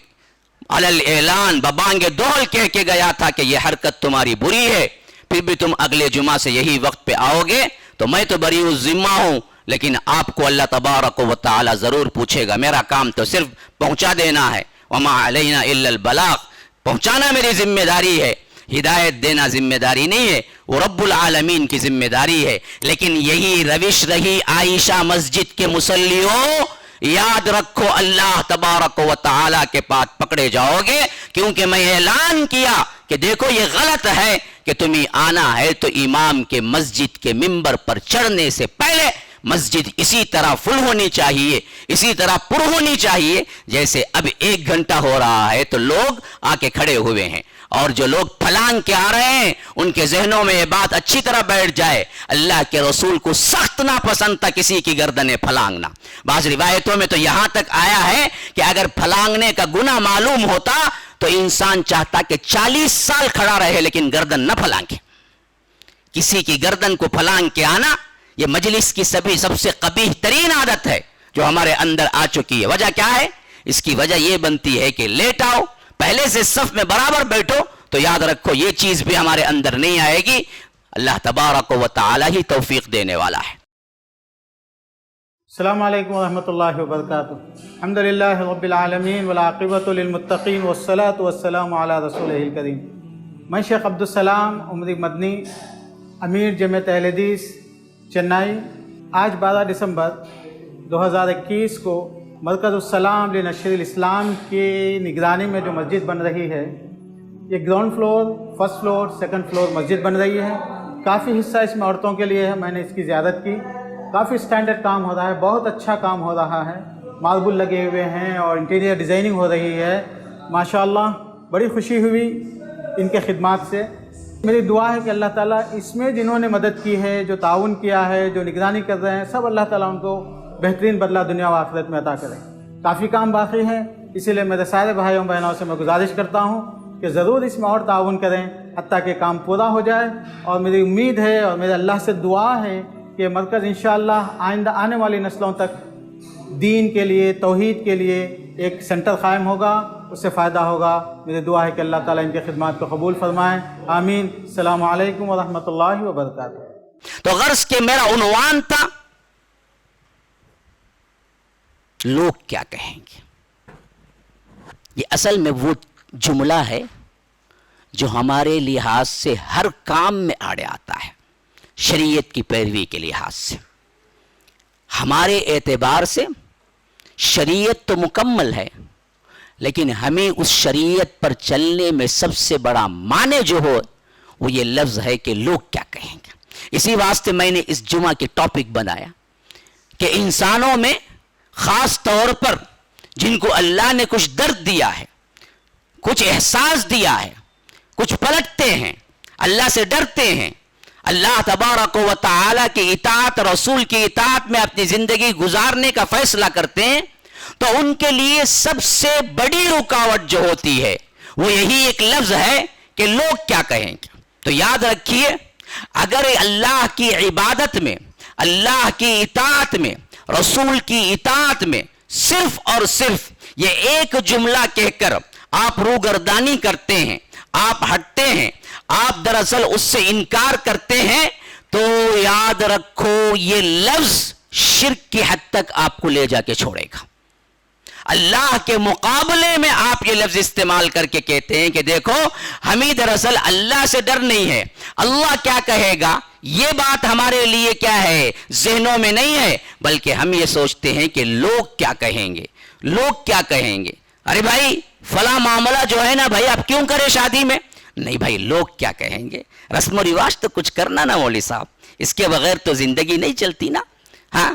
علل اعلان ببانگ دول کہہ کے گیا تھا کہ یہ حرکت تمہاری بری ہے، پھر بھی تم اگلے جمعہ سے یہی وقت پہ آؤ گے تو میں تو بری الذمہ ہوں، لیکن آپ کو اللہ تبارک و تعالی ضرور پوچھے گا. میرا کام تو صرف پہنچا دینا ہے، وما علینا الا البلاغ، پہنچانا میری ذمہ داری ہے، ہدایت دینا ذمہ داری نہیں ہے، وہ رب العالمین کی ذمہ داری ہے. لیکن یہی روش رہی عائشہ مسجد کے مصلیوں، یاد رکھو اللہ تبارک و تعالی کے پاس پکڑے جاؤ گے، کیونکہ میں اعلان کیا کہ دیکھو یہ غلط ہے کہ تمہیں آنا ہے تو امام کے مسجد کے ممبر پر چڑھنے سے پہلے مسجد اسی طرح فل ہونی چاہیے، اسی طرح پر ہونی چاہیے جیسے اب 1 گھنٹہ ہو رہا ہے تو لوگ آ کے کھڑے ہوئے ہیں. اور جو لوگ پھلانگ کے آ رہے ہیں ان کے ذہنوں میں یہ بات اچھی طرح بیٹھ جائے، اللہ کے رسول کو سخت ناپسند تھا کسی کی گردنیں پھلانگنا. بعض روایتوں میں تو یہاں تک آیا ہے کہ اگر پھلانگنے کا گناہ معلوم ہوتا تو انسان چاہتا کہ 40 سال کھڑا رہے لیکن گردن نہ پھلانگے. کسی کی گردن کو پھلانگ کے آنا یہ مجلس کی سب سے قبیح ترین عادت ہے جو ہمارے اندر آ چکی ہے. وجہ کیا ہے؟ اس کی وجہ یہ بنتی ہے کہ لیٹ آؤ، پہلے سے صف میں برابر بیٹھو تو یاد رکھو یہ چیز بھی ہمارے اندر نہیں آئے گی. اللہ تبارک و تعالی ہی توفیق دینے والا ہے. السلام علیکم ورحمۃ اللہ وبرکاتہ. الحمدللہ رب العالمین والعاقبۃ للمتقین والصلاۃ والسلام علی رسولہ الکریم. میں شیخ عبدالسلام عمری مدنی، امیر جمعیت اہل حدیث چنئی. آج 12 دسمبر 2021 کو مرکز السلام لنشر الاسلام کی نگرانی میں جو مسجد بن رہی ہے، یہ ground floor, first floor, second floor مسجد بن رہی ہے. کافی حصہ اس میں عورتوں کے لیے ہے. میں نے اس کی زیارت کی. کافی سٹینڈرڈ کام ہو رہا ہے، بہت اچھا کام ہو رہا ہے. ماربل لگے ہوئے ہیں اور انٹیریئر ڈیزائننگ ہو رہی ہے. ماشاءاللہ بڑی خوشی ہوئی ان کے خدمات سے. میری دعا ہے کہ اللہ تعالیٰ اس میں جنہوں نے مدد کی ہے، جو تعاون کیا ہے، جو نگرانی کر رہے ہیں، سب اللہ تعالیٰ ان کو بہترین بدلہ دنیا و آخرت میں عطا کریں. کافی کام باقی ہیں، اسی لیے میرے سارے بھائیوں بہنوں سے میں گزارش کرتا ہوں کہ ضرور اس میں اور تعاون کریں حتیٰ کہ کام پورا ہو جائے. اور میری امید ہے اور میرے اللہ سے دعا ہے کہ مرکز انشاءاللہ آئندہ آنے والی نسلوں تک دین کے لیے، توحید کے لیے ایک سینٹر قائم ہوگا، اس سے فائدہ ہوگا. میری دعا ہے کہ اللہ تعالیٰ ان کی خدمات کو قبول فرمائیں. آمین. السلام علیکم ورحمۃ اللہ وبرکاتہ. تو غرض کہ میرا عنوان تھا لوگ کیا کہیں گے. یہ اصل میں وہ جملہ ہے جو ہمارے لحاظ سے ہر کام میں آڑے آتا ہے، شریعت کی پیروی کے لحاظ سے. ہمارے اعتبار سے شریعت تو مکمل ہے، لیکن ہمیں اس شریعت پر چلنے میں سب سے بڑا معنی جو ہو وہ یہ لفظ ہے کہ لوگ کیا کہیں گے. اسی واسطے میں نے اس جمعہ کی ٹاپک بنایا کہ انسانوں میں خاص طور پر جن کو اللہ نے کچھ درد دیا ہے، کچھ احساس دیا ہے، کچھ پلٹتے ہیں، اللہ سے ڈرتے ہیں، اللہ تبارک و تعالی کی اطاعت، رسول کی اطاعت میں اپنی زندگی گزارنے کا فیصلہ کرتے ہیں، تو ان کے لیے سب سے بڑی رکاوٹ جو ہوتی ہے وہ یہی ایک لفظ ہے کہ لوگ کیا کہیں گے. تو یاد رکھیے، اگر اللہ کی عبادت میں، اللہ کی اطاعت میں، رسول کی اطاعت میں صرف اور صرف یہ ایک جملہ کہہ کر آپ روگردانی کرتے ہیں، آپ ہٹتے ہیں، آپ دراصل اس سے انکار کرتے ہیں، تو یاد رکھو یہ لفظ شرک کی حد تک آپ کو لے جا کے چھوڑے گا. اللہ کے مقابلے میں آپ یہ لفظ استعمال کر کے کہتے ہیں کہ دیکھو ہمیں دراصل اللہ سے ڈر نہیں ہے، اللہ کیا کہے گا یہ بات ہمارے لیے کیا ہے ذہنوں میں نہیں ہے، بلکہ ہم یہ سوچتے ہیں کہ لوگ کیا کہیں گے، لوگ کیا کہیں گے. ارے بھائی فلاں معاملہ جو ہے نا بھائی آپ کیوں کرے شادی میں؟ نہیں بھائی لوگ کیا کہیں گے. رسم و رواج تو کچھ کرنا نا مولوی صاحب، اس کے بغیر تو زندگی نہیں چلتی نا. ہاں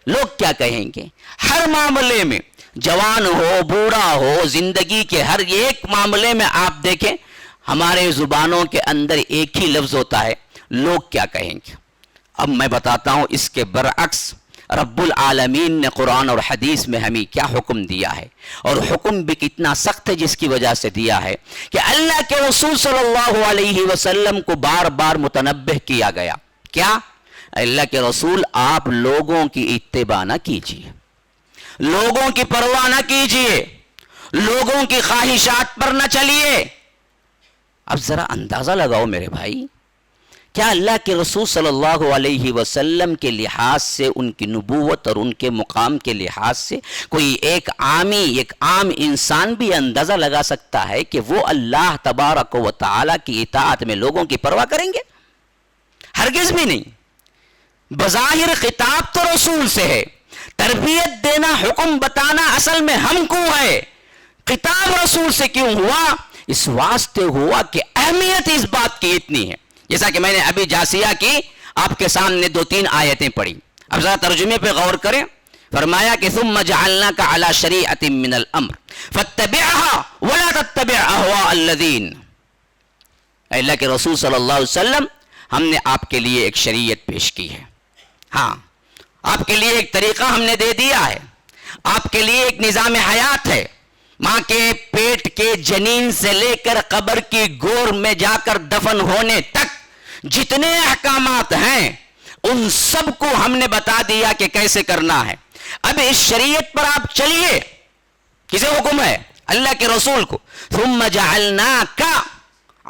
لوگ کیا کہیں گے. ہر معاملے میں، جوان ہو بوڑھا ہو، زندگی کے ہر ایک معاملے میں آپ دیکھیں ہمارے زبانوں کے اندر ایک ہی لفظ ہوتا ہے، لوگ کیا کہیں گے. اب میں بتاتا ہوں اس کے برعکس رب العالمین نے قرآن اور حدیث میں ہمیں کیا حکم دیا ہے، اور حکم بھی کتنا سخت ہے جس کی وجہ سے دیا ہے کہ اللہ کے رسول صلی اللہ علیہ وسلم کو بار بار متنبہ کیا گیا. کیا؟ اللہ کے رسول آپ لوگوں کی اتباع نہ کیجیے، لوگوں کی پرواہ نہ کیجیے، لوگوں کی خواہشات پر نہ چلیے. اب ذرا اندازہ لگاؤ میرے بھائی، کیا اللہ کے رسول صلی اللہ علیہ وسلم کے لحاظ سے، ان کی نبوت اور ان کے مقام کے لحاظ سے کوئی ایک عام انسان بھی اندازہ لگا سکتا ہے کہ وہ اللہ تبارک و تعالی کی اطاعت میں لوگوں کی پرواہ کریں گے؟ ہرگز بھی نہیں. بظاہر خطاب تو رسول سے ہے، تربیت دینا، حکم بتانا اصل میں ہم کو ہے. خطاب رسول سے کیوں ہوا؟ اس واسطے ہوا کہ اہمیت اس بات کی اتنی ہے. جیسا کہ میں نے ابھی جاسیہ کی آپ کے سامنے 2-3 آیتیں پڑھی. اب ذرا ترجمے پہ غور کریں. فرمایا کہ ثم جعلناک علی شریعۃ من الامر فاتبعها ولا تتبع اهواء الذین. اللہ کے رسول صلی اللہ علیہ وسلم ہم نے آپ کے لیے ایک شریعت پیش کی ہے. ہاں آپ کے لیے ایک طریقہ ہم نے دے دیا ہے، آپ کے لیے ایک نظام حیات ہے. ماں کے پیٹ کے جنین سے لے کر قبر کی گور میں جا کر دفن ہونے تک جتنے احکامات ہیں ان سب کو ہم نے بتا دیا کہ کیسے کرنا ہے. اب اس شریعت پر آپ چلیے. کسے حکم ہے؟ اللہ کے رسول کو. ثم جعلناک،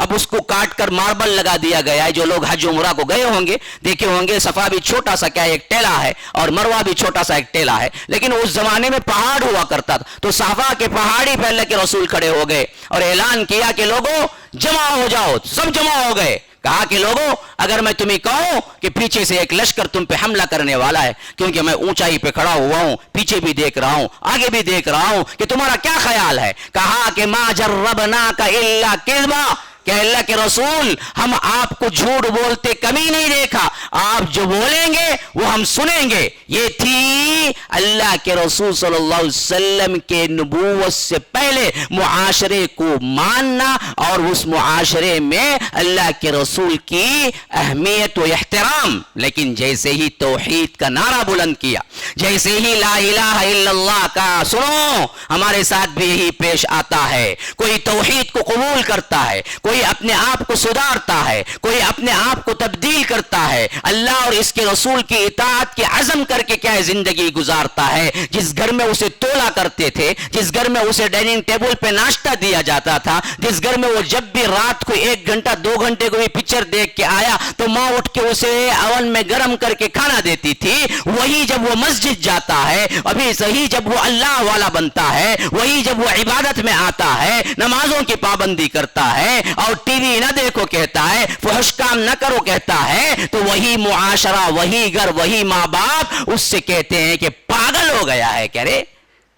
اب اس کو کاٹ کر ماربل لگا دیا گیا ہے. جو لوگ حج عمرہ کو گئے ہوں گے دیکھے ہوں گے صفا بھی چھوٹا سا کیا ایک ٹیلا ہے اور مروہ بھی چھوٹا سا ایک ٹیلا ہے, لیکن اس زمانے میں پہاڑ ہوا کرتا تھا. تو صفا کے پہاڑی پہ اللہ کے رسول کھڑے ہو گئے اور اعلان کیا کہ لوگوں جمع ہو جاؤ. سب جمع ہو گئے. کہا کہ لوگوں اگر میں تمہیں کہوں کہ پیچھے سے ایک لشکر تم پہ حملہ کرنے والا ہے, کیونکہ میں اونچائی پہ کھڑا ہوا ہوں, پیچھے بھی دیکھ رہا ہوں, آگے بھی دیکھ رہا ہوں, کہ تمہارا کیا خیال ہے؟ کہا کہ ما جربناک الا کذبا, کہ اللہ کے رسول ہم آپ کو جھوٹ بولتے کبھی نہیں دیکھا, آپ جو بولیں گے وہ ہم سنیں گے. یہ تھی اللہ کے رسول صلی اللہ علیہ وسلم کے نبوت سے پہلے معاشرے کو ماننا اور اس معاشرے میں اللہ کے رسول کی اہمیت و احترام. لیکن جیسے ہی توحید کا نعرہ بلند کیا, جیسے ہی لا الہ الا اللہ کا, سنو ہمارے ساتھ بھی یہی پیش آتا ہے. کوئی توحید کو قبول کرتا ہے, کوئی اپنے آپ کو سدھارتا ہے, کوئی اپنے آپ کو تبدیل کرتا ہے, اللہ اور اس کے رسول کی اطاعت کے عزم کر کے کیا زندگی گزارتا ہے. جس گھر میں اسے تولا کرتے تھے, جس گھر میں اسے ڈائننگ ٹیبل پہ ناشتہ دیا جاتا تھا, جس گھر میں وہ جب بھی رات کو 1 گھنٹہ 2 گھنٹے کو بھی پکچر دیکھ کے آیا تو ماں اٹھ کے اسے اون میں گرم کر کے کھانا دیتی تھی, وہی جب وہ مسجد جاتا ہے, ابھی صحیح جب وہ اللہ والا بنتا ہے, وہی جب وہ عبادت میں آتا ہے, نمازوں کی پابندی کرتا ہے اور ٹی وی نہ دیکھو کہتا ہے, فحش کام نہ کرو کہتا ہے, تو وہی معاشرہ, وہی گھر, وہی ماں باپ اس سے کہتے ہیں کہ پاگل ہو گیا ہے. کہہ رہے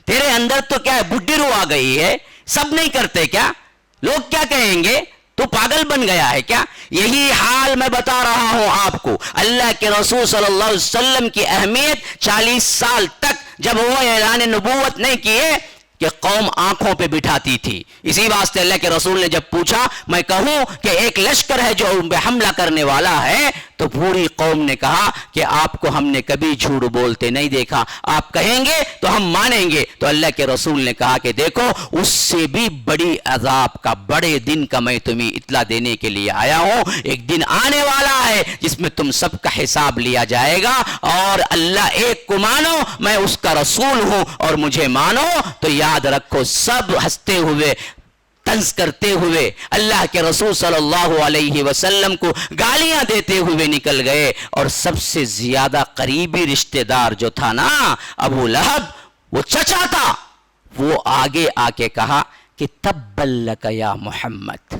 تیرے اندر تو کیا ہے, بڈھی رو آ گئی ہے, سب نہیں کرتے کیا, لوگ کیا کہیں گے, تو پاگل بن گیا ہے کیا. یہی حال میں بتا رہا ہوں آپ کو. اللہ کے رسول صلی اللہ علیہ وسلم کی اہمیت 40 سال تک جب وہ اعلان نبوت نہیں کیے کہ قوم آنکھوں پہ بٹھاتی تھی. اسی واسطے اللہ کے رسول نے جب پوچھا میں کہوں کہ ایک لشکر ہے جو ان پہ حملہ کرنے والا ہے, تو پوری قوم نے کہا کہ آپ کو ہم نے کبھی جھوٹ بولتے نہیں دیکھا, آپ کہیں گے تو ہم مانیں گے. تو اللہ کے رسول نے کہا کہ دیکھو اس سے بھی بڑی عذاب کا, بڑے دن کا میں تمہیں اطلاع دینے کے لیے آیا ہوں. ایک دن آنے والا ہے جس میں تم سب کا حساب لیا جائے گا, اور اللہ ایک کو مانو, میں اس کا رسول ہوں اور مجھے مانو. تو یاد رکھو سب ہنستے ہوئے طنز کرتے ہوئے اللہ کے رسول صلی اللہ علیہ وسلم کو گالیاں دیتے ہوئے نکل گئے, اور سب سے زیادہ قریبی رشتہ دار جو تھا نا ابو لہب, وہ چچا تھا, وہ آگے آ کے کہا کہ تبا لک یا محمد,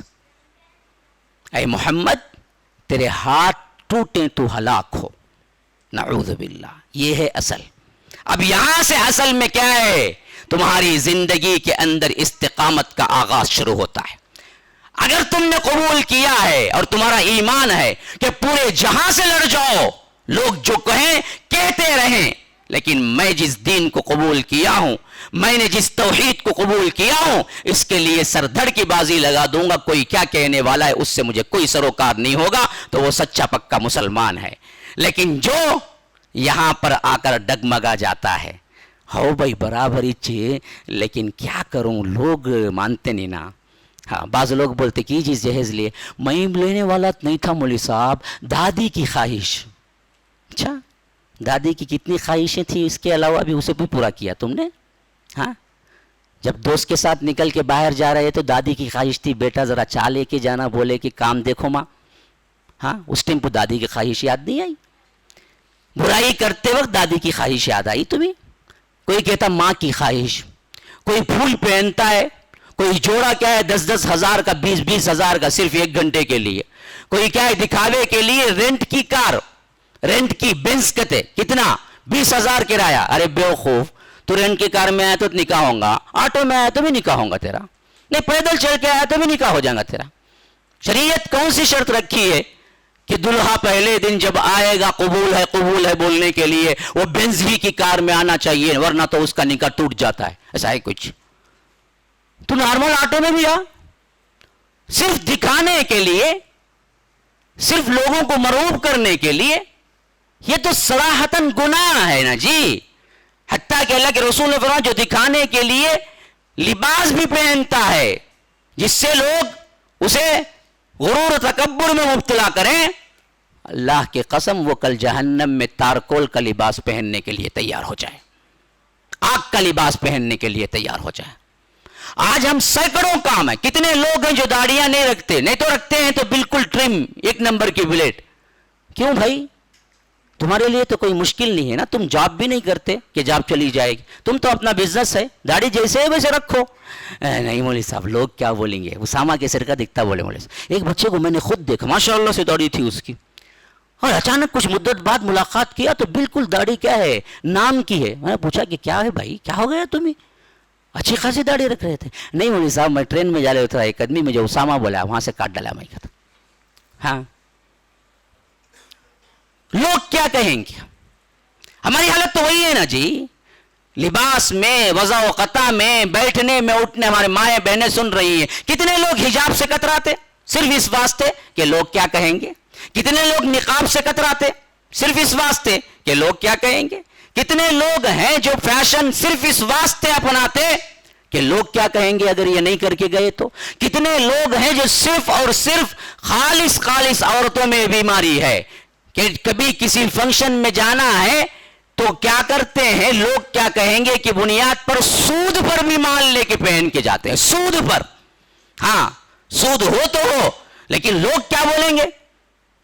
اے محمد تیرے ہاتھ ٹوٹیں تو ہلاک ہو. نعوذ باللہ. یہ ہے اصل. اب یہاں سے اصل میں کیا ہے, تمہاری زندگی کے اندر استقامت کا آغاز شروع ہوتا ہے. اگر تم نے قبول کیا ہے اور تمہارا ایمان ہے کہ پورے جہاں سے لڑ جاؤ, لوگ جو کہیں کہتے رہیں, لیکن میں جس دین کو قبول کیا ہوں, میں نے جس توحید کو قبول کیا ہوں, اس کے لیے سر دھڑ کی بازی لگا دوں گا. کوئی کیا کہنے والا ہے اس سے مجھے کوئی سروکار نہیں ہوگا, تو وہ سچا پکا مسلمان ہے. لیکن جو یہاں پر آ کر ڈگمگا جاتا ہے, ہو بھائی برابری چاہیے لیکن کیا کروں, لوگ مانتے نہیں نا. ہاں بعض لوگ بولتے کہ جی جہیز لیے, میں لینے والا نہیں تھا مولوی صاحب, دادی کی خواہش. اچھا دادی کی کتنی خواہشیں تھیں, اس کے علاوہ بھی اسے بھی پورا کیا تم نے. ہاں جب دوست کے ساتھ نکل کے باہر جا رہے تو دادی کی خواہش تھی بیٹا ذرا چا لے کے جانا, بولے کہ کام دیکھو ماں. ہاں اس ٹائم کو دادی کی خواہش یاد نہیں آئی, برائی کرتے وقت دادی کی خواہش یاد آئی تمہیں. کوئی کہتا ماں کی خواہش, کوئی پھول پہنتا ہے, کوئی جوڑا کیا ہے 10-10 ہزار کا 20-20 ہزار کا صرف 1 گھنٹے کے لیے, کوئی کیا ہے دکھاوے کے لیے رینٹ کی کار, رینٹ کی بینز کہتے کتنا 20,000 کرایہ. ارے بیوقوف, تو رینٹ کی کار میں آیا تو نکاح ہوگا, آٹو میں آیا تو بھی نکاح ہوگا تیرا, نہیں پیدل چل کے آیا تو بھی نکاح ہو جائے گا تیرا. شریعت کون سی شرط رکھی ہے کہ دلہا پہلے دن جب آئے گا قبول ہے بولنے کے لیے وہ بینز ہی کی کار میں آنا چاہیے, ورنہ تو اس کا نکاح ٹوٹ جاتا ہے. ایسا ہے کچھ؟ تو نارمل آٹو میں بھی آ, صرف دکھانے کے لیے, صرف لوگوں کو مرعوب کرنے کے لیے. یہ تو صراحتاً گناہ ہے نا جی. حتیٰ کہ اللہ کے رسول نے فرمایا جو دکھانے کے لیے لباس بھی پہنتا ہے جس سے لوگ اسے غرور و تکبر میں مبتلا کریں, اللہ کی قسم وہ کل جہنم میں تارکول کا لباس پہننے کے لیے تیار ہو جائے, آگ کا لباس پہننے کے لیے تیار ہو جائے. آج ہم سینکڑوں کام ہیں. کتنے لوگ ہیں جو داڑیاں نہیں رکھتے, نہیں تو رکھتے ہیں تو بالکل ٹرم, ایک نمبر کی بلیڈ. کیوں بھائی؟ تمہارے لیے تو کوئی مشکل نہیں ہے نا, تم جاب بھی نہیں کرتے کہ جاب چلی جائے گی, تم تو اپنا بزنس ہے, داڑھی جیسے ہے ویسے رکھو. نہیں مولوی صاحب لوگ کیا بولیں گے, اسامہ کے سر کا دکھتا بولے مولوی صاحب. ایک بچے کو میں نے خود دیکھا, ماشاء اللہ سے داڑھی تھی اس کی, اور اچانک کچھ مدت بعد ملاقات کیا تو بالکل داڑھی کیا ہے, نام کی ہے. میں نے پوچھا کہ کیا ہے بھائی, کیا ہو گیا تمہیں, اچھی خاصی داڑھی رکھ رہے تھے. نہیں مولوی صاحب میں ٹرین میں جا رہا تھا, ایک آدمی مجھے اسامہ بولا, وہاں سے کاٹ ڈالا میں کہتا. ہاں لوگ کیا کہیں گے؟ ہماری حالت تو وہی ہے نا جی, لباس میں, وضع و قطع میں, بیٹھنے میں, اٹھنے. ہمارے مائیں بہنیں سن رہی ہیں, کتنے لوگ حجاب سے کتراتے صرف اس واسطے کہ لوگ کیا کہیں گے. کتنے لوگ نقاب سے کتراتے صرف اس واسطے کہ لوگ کیا کہیں گے. کتنے لوگ ہیں جو فیشن صرف اس واسطے اپناتے کہ لوگ کیا کہیں گے اگر یہ نہیں کر کے گئے تو. کتنے لوگ ہیں جو صرف اور صرف خالص عورتوں میں بیماری ہے کہ کبھی کسی فنکشن میں جانا ہے تو کیا کرتے ہیں, لوگ کیا کہیں گے کی بنیاد پر سود پر بھی مال لے کے پہن کے جاتے ہیں, سود پر. ہاں سود ہو تو ہو, لیکن لوگ کیا بولیں گے.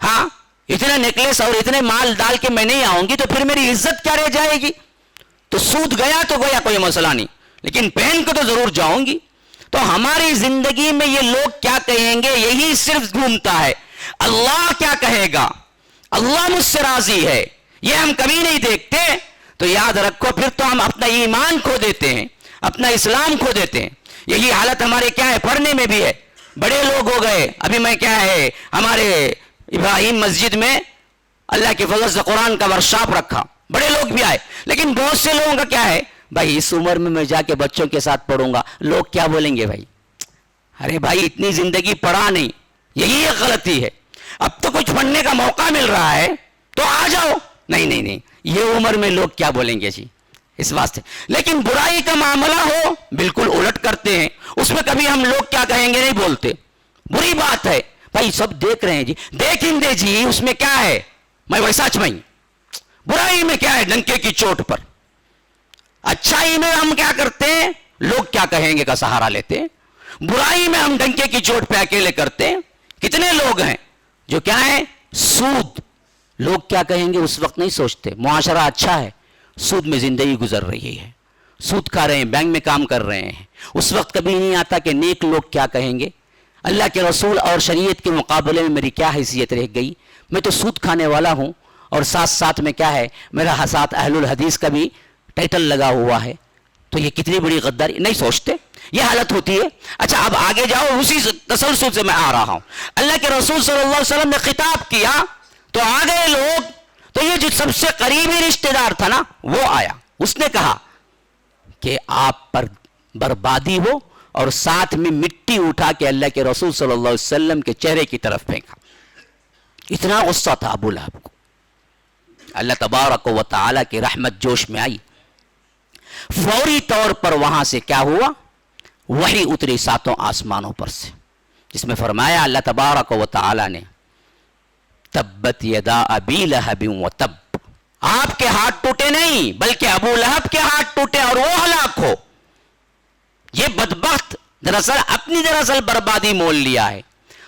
ہاں اتنا نیکلیس اور اتنے مال ڈال کے میں نہیں آؤں گی تو پھر میری عزت کیا رہ جائے گی. تو سود گیا تو گیا, کوئی مسئلہ نہیں, لیکن پہن کے تو ضرور جاؤں گی. تو ہماری زندگی میں یہ لوگ کیا کہیں گے یہی صرف گھومتا ہے. اللہ کیا کہے گا, اللہ مجھ سے راضی ہے, یہ ہم کبھی نہیں دیکھتے. تو یاد رکھو پھر تو ہم اپنا ایمان کھو دیتے ہیں, اپنا اسلام کھو دیتے ہیں. یہی حالت ہمارے کیا ہے, پڑھنے میں بھی ہے. بڑے لوگ ہو گئے, ابھی میں کیا ہے ہمارے ابراہیم مسجد میں اللہ کے فضل سے قرآن کا ورکشاپ رکھا, بڑے لوگ بھی آئے, لیکن بہت سے لوگوں کا کیا ہے, بھائی اس عمر میں جا کے بچوں کے ساتھ پڑھوں گا, لوگ کیا بولیں گے بھائی. ارے بھائی اتنی زندگی پڑھا نہیں, یہی ایک غلطی ہے. اب تو کچھ پڑھنے کا موقع مل رہا ہے تو آ جاؤ. نہیں, یہ عمر میں لوگ کیا بولیں گے جی, اس واسطے. لیکن برائی کا معاملہ ہو بالکل الٹ کرتے ہیں, اس میں کبھی ہم لوگ کیا کہیں گے نہیں بولتے. بری بات ہے بھائی, سب دیکھ رہے ہیں جی, دیکھیں دے جی, اس میں کیا ہے, میں ویسا چمئی. برائی میں کیا ہے, ڈنکے کی چوٹ پر. اچھائی میں ہم کیا کرتے ہیں, لوگ کیا کہیں گے کا سہارا لیتے ہیں. برائی میں ہم ڈنکے کی چوٹ پہ اکیلے کرتے ہیں. کتنے لوگ ہیں جو کیا ہے, سود, لوگ کیا کہیں گے اس وقت نہیں سوچتے. معاشرہ اچھا ہے, سود میں زندگی گزر رہی ہے, سود کھا رہے ہیں, بینک میں کام کر رہے ہیں, اس وقت کبھی نہیں آتا کہ نیک لوگ کیا کہیں گے. اللہ کے رسول اور شریعت کے مقابلے میں میری کیا حیثیت رہ گئی, میں تو سود کھانے والا ہوں, اور ساتھ میں کیا ہے میرا ساتھ اہل الحدیث کا بھی ٹائٹل لگا ہوا ہے. تو یہ کتنی بڑی غداری, نہیں سوچتے. یہ حالت ہوتی ہے. اچھا اب آگے جاؤ, اسی تسلسل سے میں آ رہا ہوں. اللہ کے رسول صلی اللہ علیہ وسلم نے خطاب کیا تو آ گئے لوگ. تو یہ جو سب سے قریبی رشتہ دار تھا نا وہ آیا, اس نے کہا کہ آپ پر بربادی ہو, اور ساتھ میں مٹی اٹھا کے اللہ کے رسول صلی اللہ علیہ وسلم کے چہرے کی طرف پھینکا. اتنا غصہ تھا ابو لہب کو. اللہ تبارک و تعالی کی رحمت جوش میں آئی, فوری طور پر وہاں سے کیا ہوا, وحی اتری 7 آسمانوں پر سے, جس میں فرمایا اللہ تبارک و تعالی نے تبت یدا ابی لہب و تب, آپ کے ہاتھ ٹوٹے نہیں بلکہ ابو لہب کے ہاتھ ٹوٹے اور وہ ہلاک ہو. یہ بدبخت دراصل بربادی مول لیا ہے,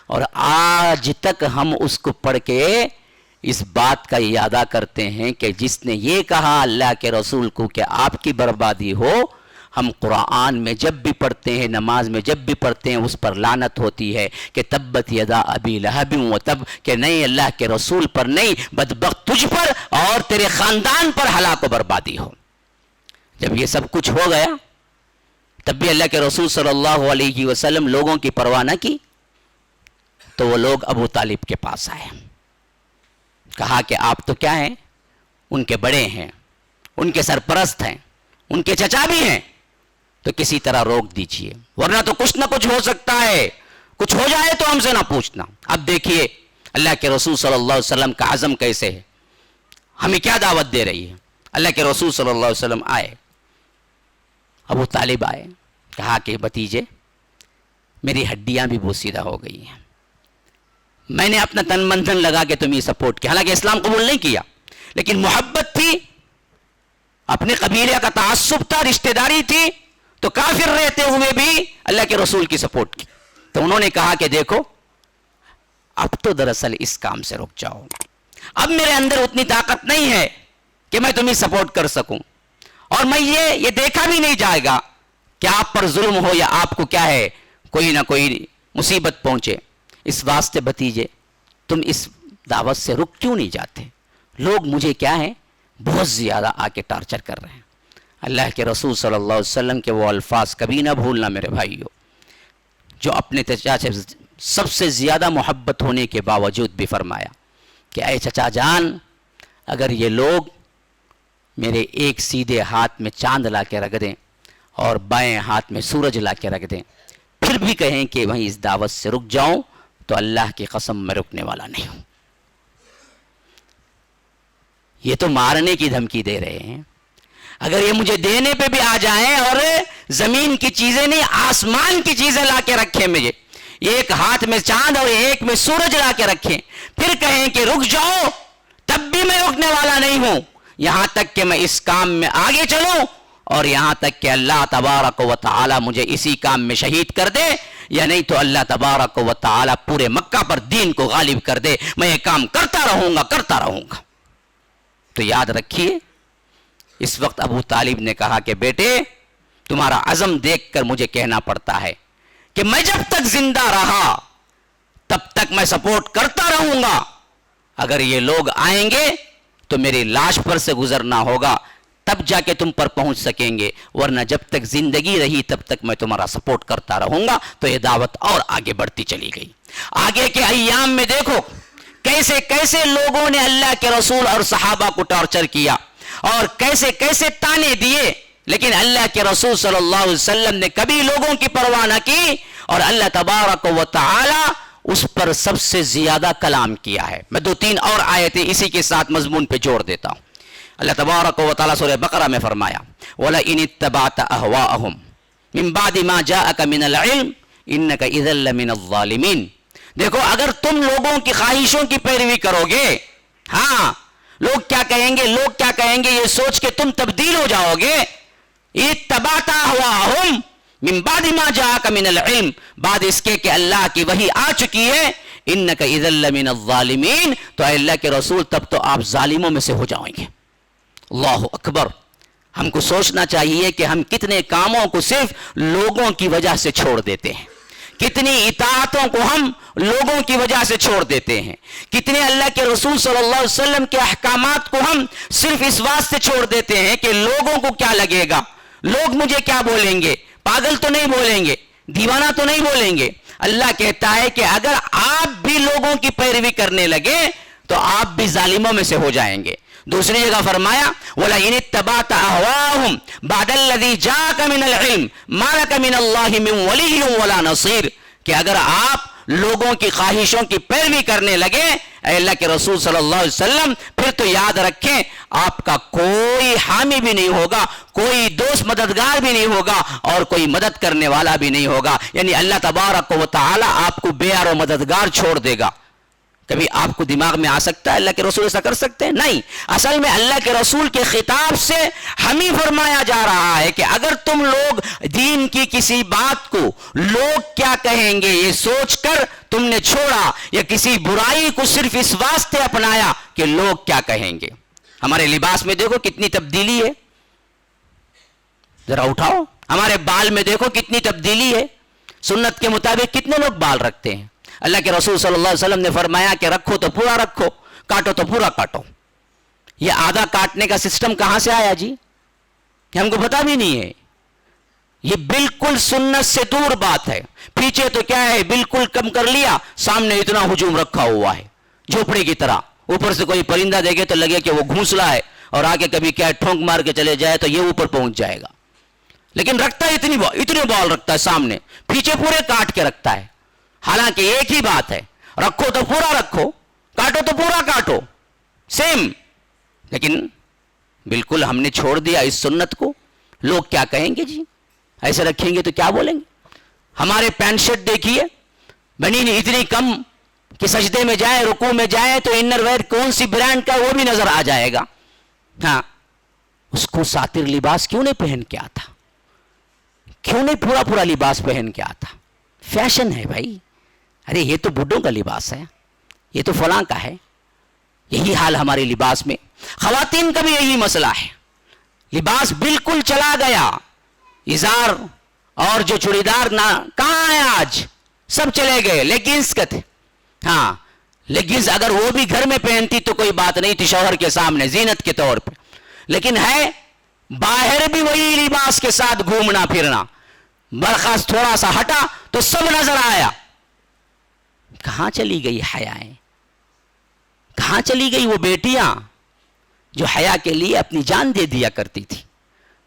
اور آج تک ہم اس کو پڑھ کے اس بات کا یادہ کرتے ہیں کہ جس نے یہ کہا اللہ کے رسول کو کہ آپ کی بربادی ہو, ہم قرآن میں جب بھی پڑھتے ہیں, نماز میں جب بھی پڑھتے ہیں, اس پر لعنت ہوتی ہے کہ تبت یدا ابی لہب و تب, کہ نہیں اللہ کے رسول پر نہیں, بدبخت تجھ پر اور تیرے خاندان پر ہلاک و بربادی ہو. جب یہ سب کچھ ہو گیا تب بھی اللہ کے رسول صلی اللہ علیہ وسلم لوگوں کی پرواہ نہ کی, تو وہ لوگ ابو طالب کے پاس آئے, کہا کہ آپ تو کیا ہیں, ان کے بڑے ہیں, ان کے سرپرست ہیں, ان کے چچا بھی ہیں, تو کسی طرح روک دیجئے, ورنہ تو کچھ نہ کچھ ہو سکتا ہے, کچھ ہو جائے تو ہم سے نہ پوچھنا. اب دیکھیے اللہ کے رسول صلی اللہ علیہ وسلم کا عزم کیسے ہے, ہمیں کیا دعوت دے رہی ہے. اللہ کے رسول صلی اللہ علیہ وسلم آئے, ابو طالب آئے, کہا کہ بھتیجے میری ہڈیاں بھی بوسیدہ ہو گئی ہیں, میں نے اپنا تن من دھن لگا کے تمہیں سپورٹ کیا, حالانکہ اسلام قبول نہیں کیا, لیکن محبت تھی, اپنے قبیلے کا تعصب تھا, رشتہ داری تھی, تو کافر رہتے ہوئے بھی اللہ کے رسول کی سپورٹ کی. تو انہوں نے کہا کہ دیکھو اب تو دراصل اس کام سے رک جاؤ, اب میرے اندر اتنی طاقت نہیں ہے کہ میں تمہیں سپورٹ کر سکوں, اور میں یہ دیکھا بھی نہیں جائے گا کہ آپ پر ظلم ہو یا آپ کو کیا ہے کوئی نہ کوئی مصیبت پہنچے. اس واسطے بھتیجے تم اس دعوت سے رک کیوں نہیں جاتے؟ لوگ مجھے کیا ہے بہت زیادہ آ کے ٹارچر کر رہے ہیں. اللہ کے رسول صلی اللہ علیہ وسلم کے وہ الفاظ کبھی نہ بھولنا میرے بھائیو, جو اپنے چچا سے سب سے زیادہ محبت ہونے کے باوجود بھی فرمایا کہ اے چچا جان, اگر یہ لوگ میرے ایک سیدھے ہاتھ میں چاند لا کے رکھ دیں اور بائیں ہاتھ میں سورج لا کے رکھ دیں, پھر بھی کہیں کہ وہیں اس دعوت سے رک جاؤں, تو اللہ کی قسم میں رکنے والا نہیں ہوں. یہ تو مارنے کی دھمکی دے رہے ہیں. اگر یہ مجھے دینے پہ بھی آ جائیں اور زمین کی چیزیں نہیں آسمان کی چیزیں لا کے رکھیں, مجھے ایک ہاتھ میں چاند اور ایک میں سورج لا کے رکھیں, پھر کہیں کہ رک جاؤ, تب بھی میں رکنے والا نہیں ہوں, یہاں تک کہ میں اس کام میں آگے چلوں, اور یہاں تک کہ اللہ تبارک و تعالی مجھے اسی کام میں شہید کر دے, یا نہیں تو اللہ تبارک و تعالی پورے مکہ پر دین کو غالب کر دے, میں یہ کام کرتا رہوں گا. تو یاد رکھیے, اس وقت ابو طالب نے کہا کہ بیٹے تمہارا عزم دیکھ کر مجھے کہنا پڑتا ہے کہ میں جب تک زندہ رہا تب تک میں سپورٹ کرتا رہوں گا, اگر یہ لوگ آئیں گے تو میری لاش پر سے گزرنا ہوگا, تب جا کے تم پر پہنچ سکیں گے, ورنہ جب تک زندگی رہی تب تک میں تمہارا سپورٹ کرتا رہوں گا. تو یہ دعوت اور آگے بڑھتی چلی گئی. آگے کے ایام میں دیکھو کیسے کیسے لوگوں نے اللہ کے رسول اور صحابہ کو ٹارچر کیا, اور کیسے کیسے تانے دیے, لیکن اللہ کے رسول صلی اللہ علیہ وسلم نے کبھی لوگوں کی پرواہ نہ کی, اور اللہ تبارک و تعالی اس پر سب سے زیادہ کلام کیا ہے. میں 2-3 اور آیتیں اسی کے ساتھ مضمون پہ جوڑ دیتا ہوں. اللہ تبارک و تعالی سورہ بقرہ میں فرمایا وَلَئِنِ اتَّبَعْتَ أَهْوَاءَهُمْ مِنْ بَعْدِ مَا جَاءَكَ مِنَ الْعِلْمِ إِنَّكَ إِذًا لَّمِنَ الظَّالِمِينَ. دیکھو اگر تم لوگوں کی خواہشوں کی پیروی کرو گے, ہاں لوگ کیا کہیں گے یہ سوچ کے تم تبدیل ہو جاؤ گے. اتبعت اهواءهم من بعد ما جاءك من العلم, بعد اس کے کہ اللہ کی وحی آ چکی ہے, انک اذا لمن الظالمین, تو اے اللہ کے رسول تب تو آپ ظالموں میں سے ہو جائیں گے. اللہ اکبر. ہم کو سوچنا چاہیے کہ ہم کتنے کاموں کو صرف لوگوں کی وجہ سے چھوڑ دیتے ہیں, کتنی اطاعتوں کو ہم لوگوں کی وجہ سے چھوڑ دیتے ہیں, کتنے اللہ کے رسول صلی اللہ علیہ وسلم کے احکامات کو ہم صرف اس واسطے چھوڑ دیتے ہیں کہ لوگوں کو کیا لگے گا, لوگ مجھے کیا بولیں گے, پاگل تو نہیں بولیں گے, دیوانہ تو نہیں بولیں گے. اللہ کہتا ہے کہ اگر آپ بھی لوگوں کی پیروی کرنے لگے تو آپ بھی ظالموں میں سے ہو جائیں گے. دوسری جگہ فرمایا وَلَئِنِ اتَّبَعْتَ أَهْوَاءَهُمْ بَعْدَ الَّذِي جَاءَكَ مِنَ الْعِلْمِ مَا لَكَ مِنَ اللَّهِ مِنْ وَلِيٍّ وَلَا نَصِيرٍ, کہ اگر آپ لوگوں کی خواہشوں کی پیروی کرنے لگے اے اللہ کے رسول صلی اللہ علیہ وسلم, پھر تو یاد رکھیں آپ کا کوئی حامی بھی نہیں ہوگا, کوئی دوست مددگار بھی نہیں ہوگا, اور کوئی مدد کرنے والا بھی نہیں ہوگا. یعنی اللہ تبارک و تعالی آپ کو بے یار و مددگار چھوڑ دے گا. کبھی آپ کو دماغ میں آ سکتا ہے اللہ کے رسول ایسا کر سکتے ہیں؟ نہیں. اصل میں اللہ کے رسول کے خطاب سے ہمیں فرمایا جا رہا ہے کہ اگر تم لوگ دین کی کسی بات کو لوگ کیا کہیں گے یہ سوچ کر تم نے چھوڑا, یا کسی برائی کو صرف اس واسطے اپنایا کہ لوگ کیا کہیں گے. ہمارے لباس میں دیکھو کتنی تبدیلی ہے, ذرا اٹھاؤ. ہمارے بال میں دیکھو کتنی تبدیلی ہے, سنت کے مطابق کتنے لوگ بال رکھتے ہیں. اللہ کے رسول صلی اللہ علیہ وسلم نے فرمایا کہ رکھو تو پورا رکھو, کاٹو تو پورا کاٹو. یہ آدھا کاٹنے کا سسٹم کہاں سے آیا جی, کہ ہم کو پتا بھی نہیں ہے. یہ بالکل سنت سے دور بات ہے. پیچھے تو کیا ہے بالکل کم کر لیا, سامنے اتنا ہجوم رکھا ہوا ہے جھوپڑی کی طرح. اوپر سے کوئی پرندہ دیکھے تو لگے کہ وہ گھونسلا ہے, اور آگے کبھی کیا ٹھونک مار کے چلے جائے تو یہ اوپر پہنچ جائے گا. لیکن رکھتا ہے اتنے بال رکھتا ہے سامنے, پیچھے پورے کاٹ کے رکھتا ہے. حالانکہ ایک ہی بات ہے, رکھو تو پورا رکھو, کاٹو تو پورا کاٹو, سیم. لیکن بالکل ہم نے چھوڑ دیا اس سنت کو. لوگ کیا کہیں گے جی, ایسے رکھیں گے تو کیا بولیں گے. ہمارے پینٹ شرٹ دیکھیے بنی نہیں اتنی کم کہ سجدے میں جائے رکوع میں جائے تو انر ویئر کون سی برانڈ کا وہ بھی نظر آ جائے گا. ہاں, اس کو ساتر لباس کیوں نہیں پہن کے آتا, کیوں نہیں پورا پورا لباس پہن کے آتا؟ فیشن ہے بھائی. ارے یہ تو بڈھوں کا لباس ہے، یہ تو فلاں کا ہے. یہی حال ہمارے لباس میں. خواتین کا بھی یہی مسئلہ ہے، لباس بالکل چلا گیا. ازار اور جو چوڑیدار نہ کہاں ہیں آج؟ سب چلے گئے. لیگنز کا تھے، ہاں لیگنز اگر وہ بھی گھر میں پہنتی تو کوئی بات نہیں تھی، شوہر کے سامنے زینت کے طور پہ. لیکن ہے باہر بھی وہی لباس کے ساتھ گھومنا پھرنا. برخاست تھوڑا سا ہٹا تو سب نظر آیا. کہاں چلی گئی حیائیں؟ کہاں چلی گئی وہ بیٹیاں جو حیا کے لیے اپنی جان دے دیا کرتی تھی؟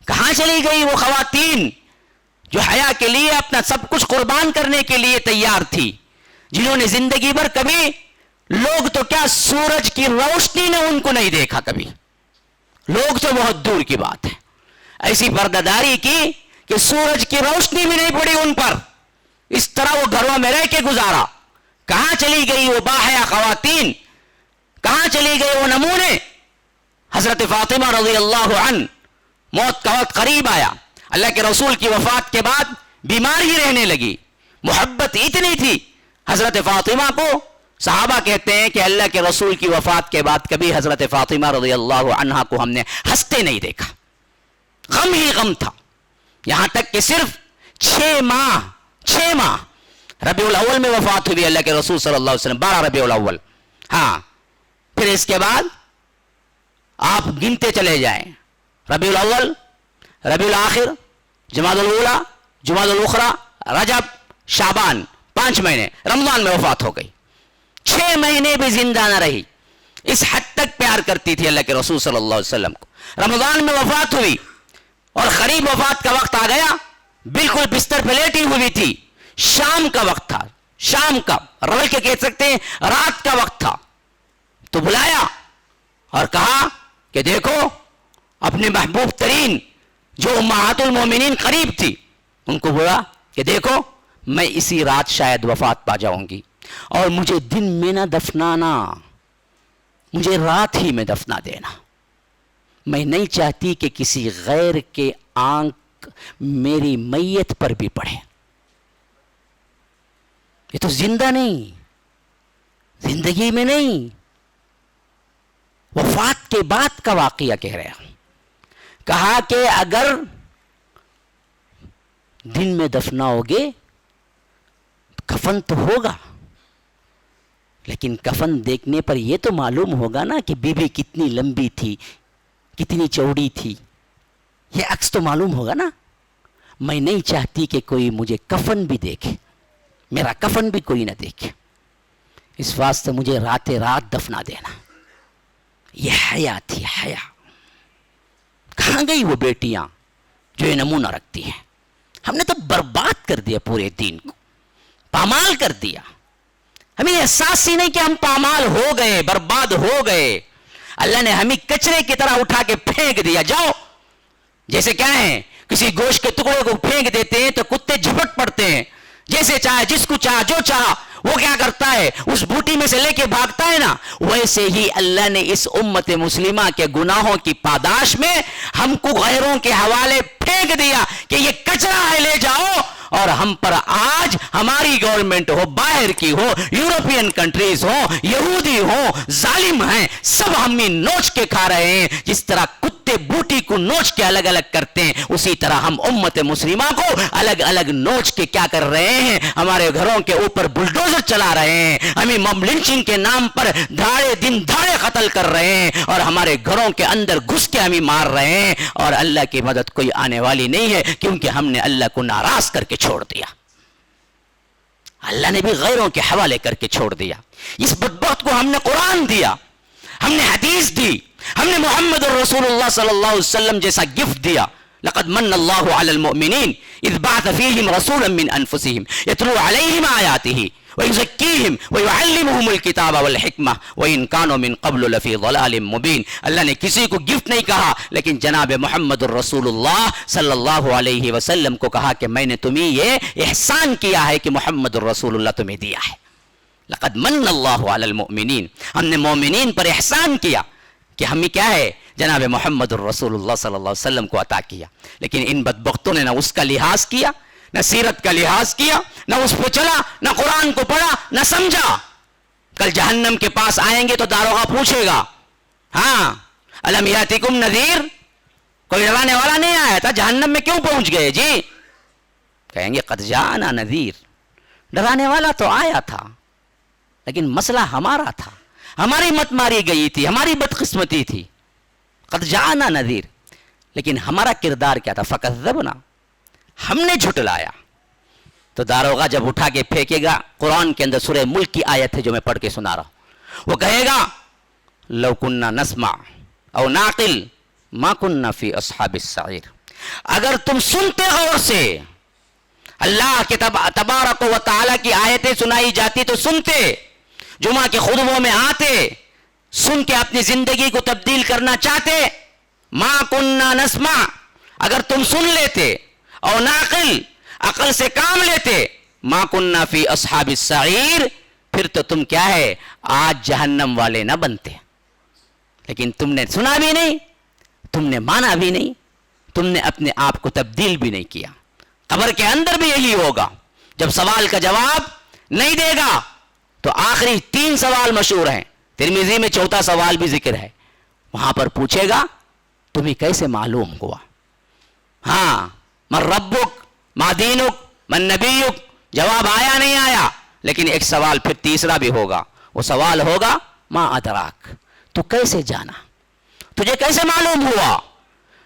کہاں چلی گئی وہ خواتین جو حیا کے لیے اپنا سب کچھ قربان کرنے کے لیے تیار تھی، جنہوں نے زندگی بھر کبھی لوگ تو کیا سورج کی روشنی نے ان کو نہیں دیکھا، کبھی لوگ تو بہت دور کی بات ہے. ایسی پردہ کی کہ سورج کی روشنی بھی نہیں پڑی ان پر. اس طرح وہ گھروں میں رہ کے گزارا. کہاں چلی گئی وہ باحیا خواتین؟ کہاں چلی گئی وہ نمونے؟ حضرت فاطمہ رضی اللہ عنہ، موت کا وقت قریب آیا. اللہ کے رسول کی وفات کے بعد بیمار ہی رہنے لگی. محبت اتنی تھی حضرت فاطمہ کو، صحابہ کہتے ہیں کہ اللہ کے رسول کی وفات کے بعد کبھی حضرت فاطمہ رضی اللہ عنہا کو ہم نے ہنستے نہیں دیکھا. غم ہی غم تھا. یہاں تک کہ صرف 6 ماہ ربیع الاول میں وفات ہوئی اللہ کے رسول صلی اللہ علیہ وسلم، 12 ربیع الاول. ہاں پھر اس کے بعد آپ گنتے چلے جائیں، ربیع الاول، ربیع الاخر، جمادی الاولی، جمادی الاخری، رجب، شعبان، 5 مہینے. رمضان میں وفات ہو گئی. 6 مہینے بھی زندہ نہ رہی. اس حد تک پیار کرتی تھی اللہ کے رسول صلی اللہ علیہ وسلم کو. رمضان میں وفات ہوئی اور قریب وفات کا وقت آ گیا. بالکل بستر پہ لیٹی ہوئی تھی. شام کا وقت تھا، شام کا رول کے کہہ سکتے ہیں رات کا وقت تھا. تو بلایا اور کہا کہ دیکھو اپنے محبوب ترین جو امہات المومنین قریب تھی ان کو بولا کہ دیکھو میں اسی رات شاید وفات پا جاؤں گی، اور مجھے دن میں نہ دفنانا، مجھے رات ہی میں دفنا دینا. میں نہیں چاہتی کہ کسی غیر کے آنکھ میری میت پر بھی پڑے. یہ تو زندہ نہیں، زندگی میں نہیں، وفات کے بعد کا واقعہ کہہ رہے ہیں. کہا کہ اگر دن میں دفناؤ گے کفن تو ہوگا، لیکن کفن دیکھنے پر یہ تو معلوم ہوگا نا کہ بی بی کتنی لمبی تھی، کتنی چوڑی تھی. یہ عکس تو معلوم ہوگا نا. میں نہیں چاہتی کہ کوئی مجھے کفن بھی دیکھے، میرا کفن بھی کوئی نہ دیکھے. اس واسطے مجھے رات دفنا دینا. یہ حیا تھی، حیا. کہاں گئی وہ بیٹیاں جو یہ نمونہ رکھتی ہیں؟ ہم نے تو برباد کر دیا پورے دین کو، پامال کر دیا. ہمیں احساس ہی نہیں کہ ہم پامال ہو گئے، برباد ہو گئے. اللہ نے ہمیں کچرے کی طرح اٹھا کے پھینک دیا. جاؤ، جیسے کیا ہے کسی گوشت کے ٹکڑے کو پھینک دیتے ہیں تو کتے جھپٹ پڑتے ہیں. جیسے چاہے، جس کو چاہا، جو چاہا وہ کیا کرتا ہے، اس بوٹی میں سے لے کے بھاگتا ہے نا. ویسے ہی اللہ نے اس امت مسلمہ کے گناہوں کی پاداش میں ہم کو غیروں کے حوالے پھینک دیا کہ یہ کچرا ہے، لے جاؤ. اور ہم پر آج ہماری گورنمنٹ ہو، باہر کی ہو، یورپین کنٹریز ہو، یہودی ہو، ظالم ہیں، سب ہمیں نوچ کے کھا رہے ہیں. جس طرح کتے بوٹی کو نوچ کے الگ الگ کرتے ہیں، اسی طرح ہم امت مسلمہ کو الگ الگ نوچ کے کیا کر رہے ہیں، ہمارے گھروں کے اوپر بلڈوزر چلا رہے ہیں. ہمیں موب لنچنگ کے نام پر دن دھاڑے قتل کر رہے ہیں، اور ہمارے گھروں کے اندر گھس کے ہمیں مار رہے ہیں. اور اللہ کی مدد کوئی آنے والی نہیں ہے، کیونکہ ہم نے اللہ کو ناراض کر کے چھوڑ دیا. اللہ نے بھی غیروں کے حوالے کر کے چھوڑ دیا. اس بدبخت کو ہم نے قرآن دیا، ہم نے حدیث دی، ہم نے محمد الرسول اللہ صلی اللہ علیہ وسلم جیسا گفٹ دیا. لقد من اللہ علی المؤمنین اذ بعث فیہم رسولا من انفسہم یتلو علیہم آیاتہ ویزکیہم ویعلمہم الکتاب والحکمہ وان کانوا من قبل لفی ضلال مبین. اللہ نے کسی کو گفٹ نہیں کہا، لیکن جناب محمد الرسول اللہ صلی اللہ علیہ وسلم کو کہا کہ میں نے تمہیں یہ احسان کیا ہے کہ محمد الرسول اللہ تمہیں دیا ہے. لقد من اللہ علی المؤمنین، ہم نے مومنین پر احسان کیا کہ ہمیں کیا ہے، جناب محمد الرسول اللہ صلی اللہ علیہ وسلم کو عطا کیا. لیکن ان بدبختوں نے نہ اس کا لحاظ کیا، نہ سیرت کا لحاظ کیا، نہ اس پہ چلا، نہ قرآن کو پڑھا، نہ سمجھا. کل جہنم کے پاس آئیں گے تو داروغہ پوچھے گا، ہاں الم یاتکم نذیر، کوئی ڈرانے والا نہیں آیا تھا، جہنم میں کیوں پہنچ گئے؟ جی کہیں گے قد جاءنا نذیر، ڈرانے والا تو آیا تھا لیکن مسئلہ ہمارا تھا، ہماری مت ماری گئی تھی، ہماری بدقسمتی تھی. قد جاءنا نذیر، لیکن ہمارا کردار کیا تھا؟ فکذبنا، ہم نے جھٹلایا. تو داروغہ جب اٹھا کے پھینکے گا، قرآن کے اندر سورہ ملک کی آیت ہے جو میں پڑھ کے سنا رہا ہوں، وہ کہے گا لو کننا نسمع او ناقل ما کننا فی اصحاب السعیر. اگر تم سنتے غور سے، اللہ کے تبارک و تعالیٰ کی آیتیں سنائی جاتی تو سنتے، جمعہ کے خطبوں میں آتے، سن کے اپنی زندگی کو تبدیل کرنا چاہتے. ما کننا نسمع، اگر تم سن لیتے، اور ناقل، عقل سے کام لیتے، ما کننا فی اصحاب السعیر، پھر تو تم کیا ہے، آج جہنم والے نہ بنتے. لیکن تم نے سنا بھی نہیں، تم نے مانا بھی نہیں، تم نے اپنے آپ کو تبدیل بھی نہیں کیا. قبر کے اندر بھی یہی ہوگا. جب سوال کا جواب نہیں دے گا تو آخری 3 سوال مشہور ہیں، ترمذی میں 4تھا سوال بھی ذکر ہے. وہاں پر پوچھے گا تمہیں کیسے معلوم ہوا، ہاں من ربک ما دینک من نبیک، جواب آیا نہیں آیا. لیکن ایک سوال پھر تیسرا بھی ہوگا، وہ سوال ہوگا ما ادراک، تو کیسے جانا، تجھے کیسے معلوم ہوا.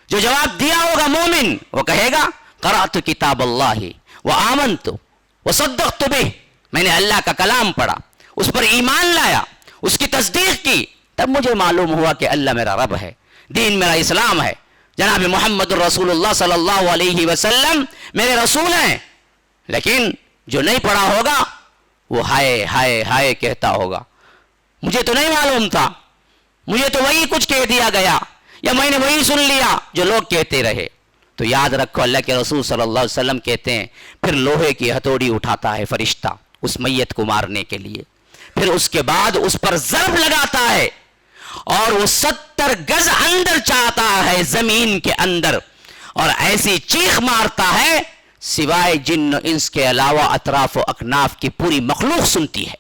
جو جواب دیا ہوگا مومن، وہ کہے گا قرأت کتاب اللہ وآمنت وصدقت بہ، میں نے اللہ کا کلام پڑھا، اس پر ایمان لایا، اس کی تصدیق کی، تب مجھے معلوم ہوا کہ اللہ میرا رب ہے، دین میرا اسلام ہے، جناب محمد الرسول اللہ صلی اللہ علیہ وسلم میرے رسول ہیں. لیکن جو نہیں پڑھا ہوگا وہ ہائے ہائے ہائے کہتا ہوگا، مجھے تو نہیں معلوم تھا، مجھے تو وہی کچھ کہہ دیا گیا، یا میں نے وہی سن لیا جو لوگ کہتے رہے. تو یاد رکھو اللہ کے رسول صلی اللہ علیہ وسلم کہتے ہیں پھر لوہے کی ہتھوڑی اٹھاتا ہے فرشتہ اس میت کو مارنے کے لیے، پھر اس کے بعد اس پر ضرب لگاتا ہے اور وہ 70 گز اندر چاہتا ہے زمین کے اندر، اور ایسی چیخ مارتا ہے سوائے جن و انس کے علاوہ اطراف و اکناف کی پوری مخلوق سنتی ہے.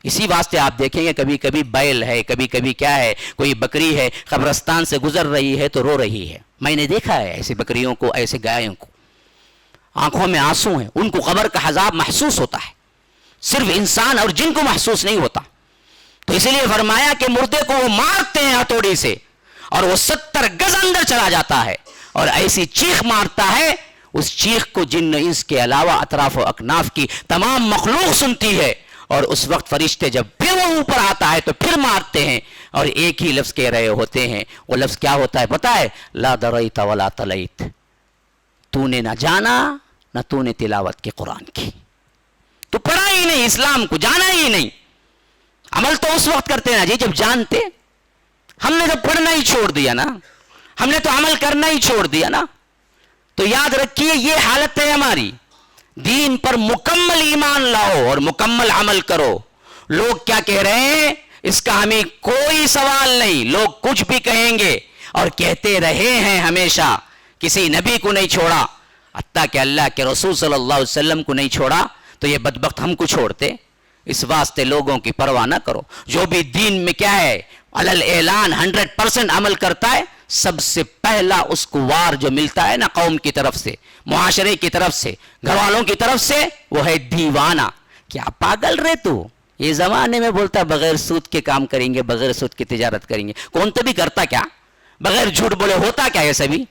اسی واسطے آپ دیکھیں گے کبھی کبھی بیل ہے، کبھی کبھی کیا ہے، کوئی بکری ہے قبرستان سے گزر رہی ہے تو رو رہی ہے. میں نے دیکھا ہے ایسے بکریوں کو، ایسے گایوں کو، آنکھوں میں آنسو ہیں، ان کو قبر کا عذاب محسوس ہوتا ہے، صرف انسان اور جن کو محسوس نہیں ہوتا. تو اس لیے فرمایا کہ مردے کو وہ مارتے ہیں ہتھوڑی سے اور وہ 70 گز اندر چلا جاتا ہے اور ایسی چیخ مارتا ہے، اس چیخ کو جن و انس کے علاوہ اطراف و اکناف کی تمام مخلوق سنتی ہے. اور اس وقت فرشتے جب پھر وہ اوپر آتا ہے تو پھر مارتے ہیں اور ایک ہی لفظ کہہ رہے ہوتے ہیں. وہ لفظ کیا ہوتا ہے پتہ ہے؟ لا دریت ولا تلیت، تو نے نہ جانا نہ تو نے تلاوت کی قرآن کی، تو پڑھا ہی نہیں، اسلام کو جانا ہی نہیں. عمل تو اس وقت کرتے نا جی جب جانتے. ہم نے تو پڑھنا ہی چھوڑ دیا نا، ہم نے تو عمل کرنا ہی چھوڑ دیا نا. تو یاد رکھیے یہ حالت ہے ہماری. دین پر مکمل ایمان لاؤ اور مکمل عمل کرو. لوگ کیا کہہ رہے ہیں اس کا ہمیں کوئی سوال نہیں، لوگ کچھ بھی کہیں گے اور کہتے رہے ہیں ہمیشہ. کسی نبی کو نہیں چھوڑا، حتیٰ کہ اللہ کے رسول صلی اللہ علیہ وسلم کو نہیں چھوڑا تو یہ بدبخت ہم کو چھوڑتے. اس واسطے لوگوں کی پرواہ نہ کرو. جو بھی دین میں کیا ہے علل اعلان 100% عمل کرتا ہے، سب سے پہلا اس کو وار جو ملتا ہے نا قوم کی طرف سے، معاشرے کی طرف سے، گھر والوں کی طرف سے، وہ ہے دیوانہ. کیا پاگل رہے تو، یہ زمانے میں بولتا ہے بغیر سود کے کام کریں گے، بغیر سود کی تجارت کریں گے. کون تو بھی کرتا کیا؟ بغیر جھوٹ بولے ہوتا کیا یہ سبھی؟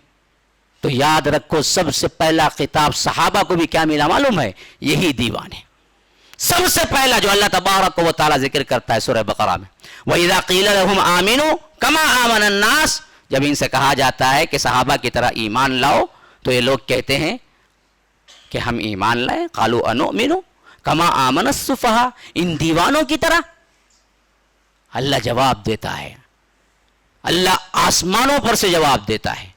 تو یاد رکھو سب سے پہلا خطاب صحابہ کو بھی کیا ملا معلوم ہے؟ یہی دیوانے. سب سے پہلا جو اللہ تبارک و تعالیٰ ذکر کرتا ہے سورہ بقرہ میں، وَإِذَا قِيلَ لَهُمْ آمِنُوا كَمَا آمَنَ النَّاسِ، جب ان سے کہا جاتا ہے کہ صحابہ کی طرح ایمان لاؤ تو یہ لوگ کہتے ہیں کہ ہم ایمان لائیں. قَالُوا أَنُؤْمِنُ كَمَا آمَنَ السُّفَهَاءُ، ان دیوانوں کی طرح. اللہ جواب دیتا ہے، اللہ آسمانوں پر سے جواب دیتا ہے،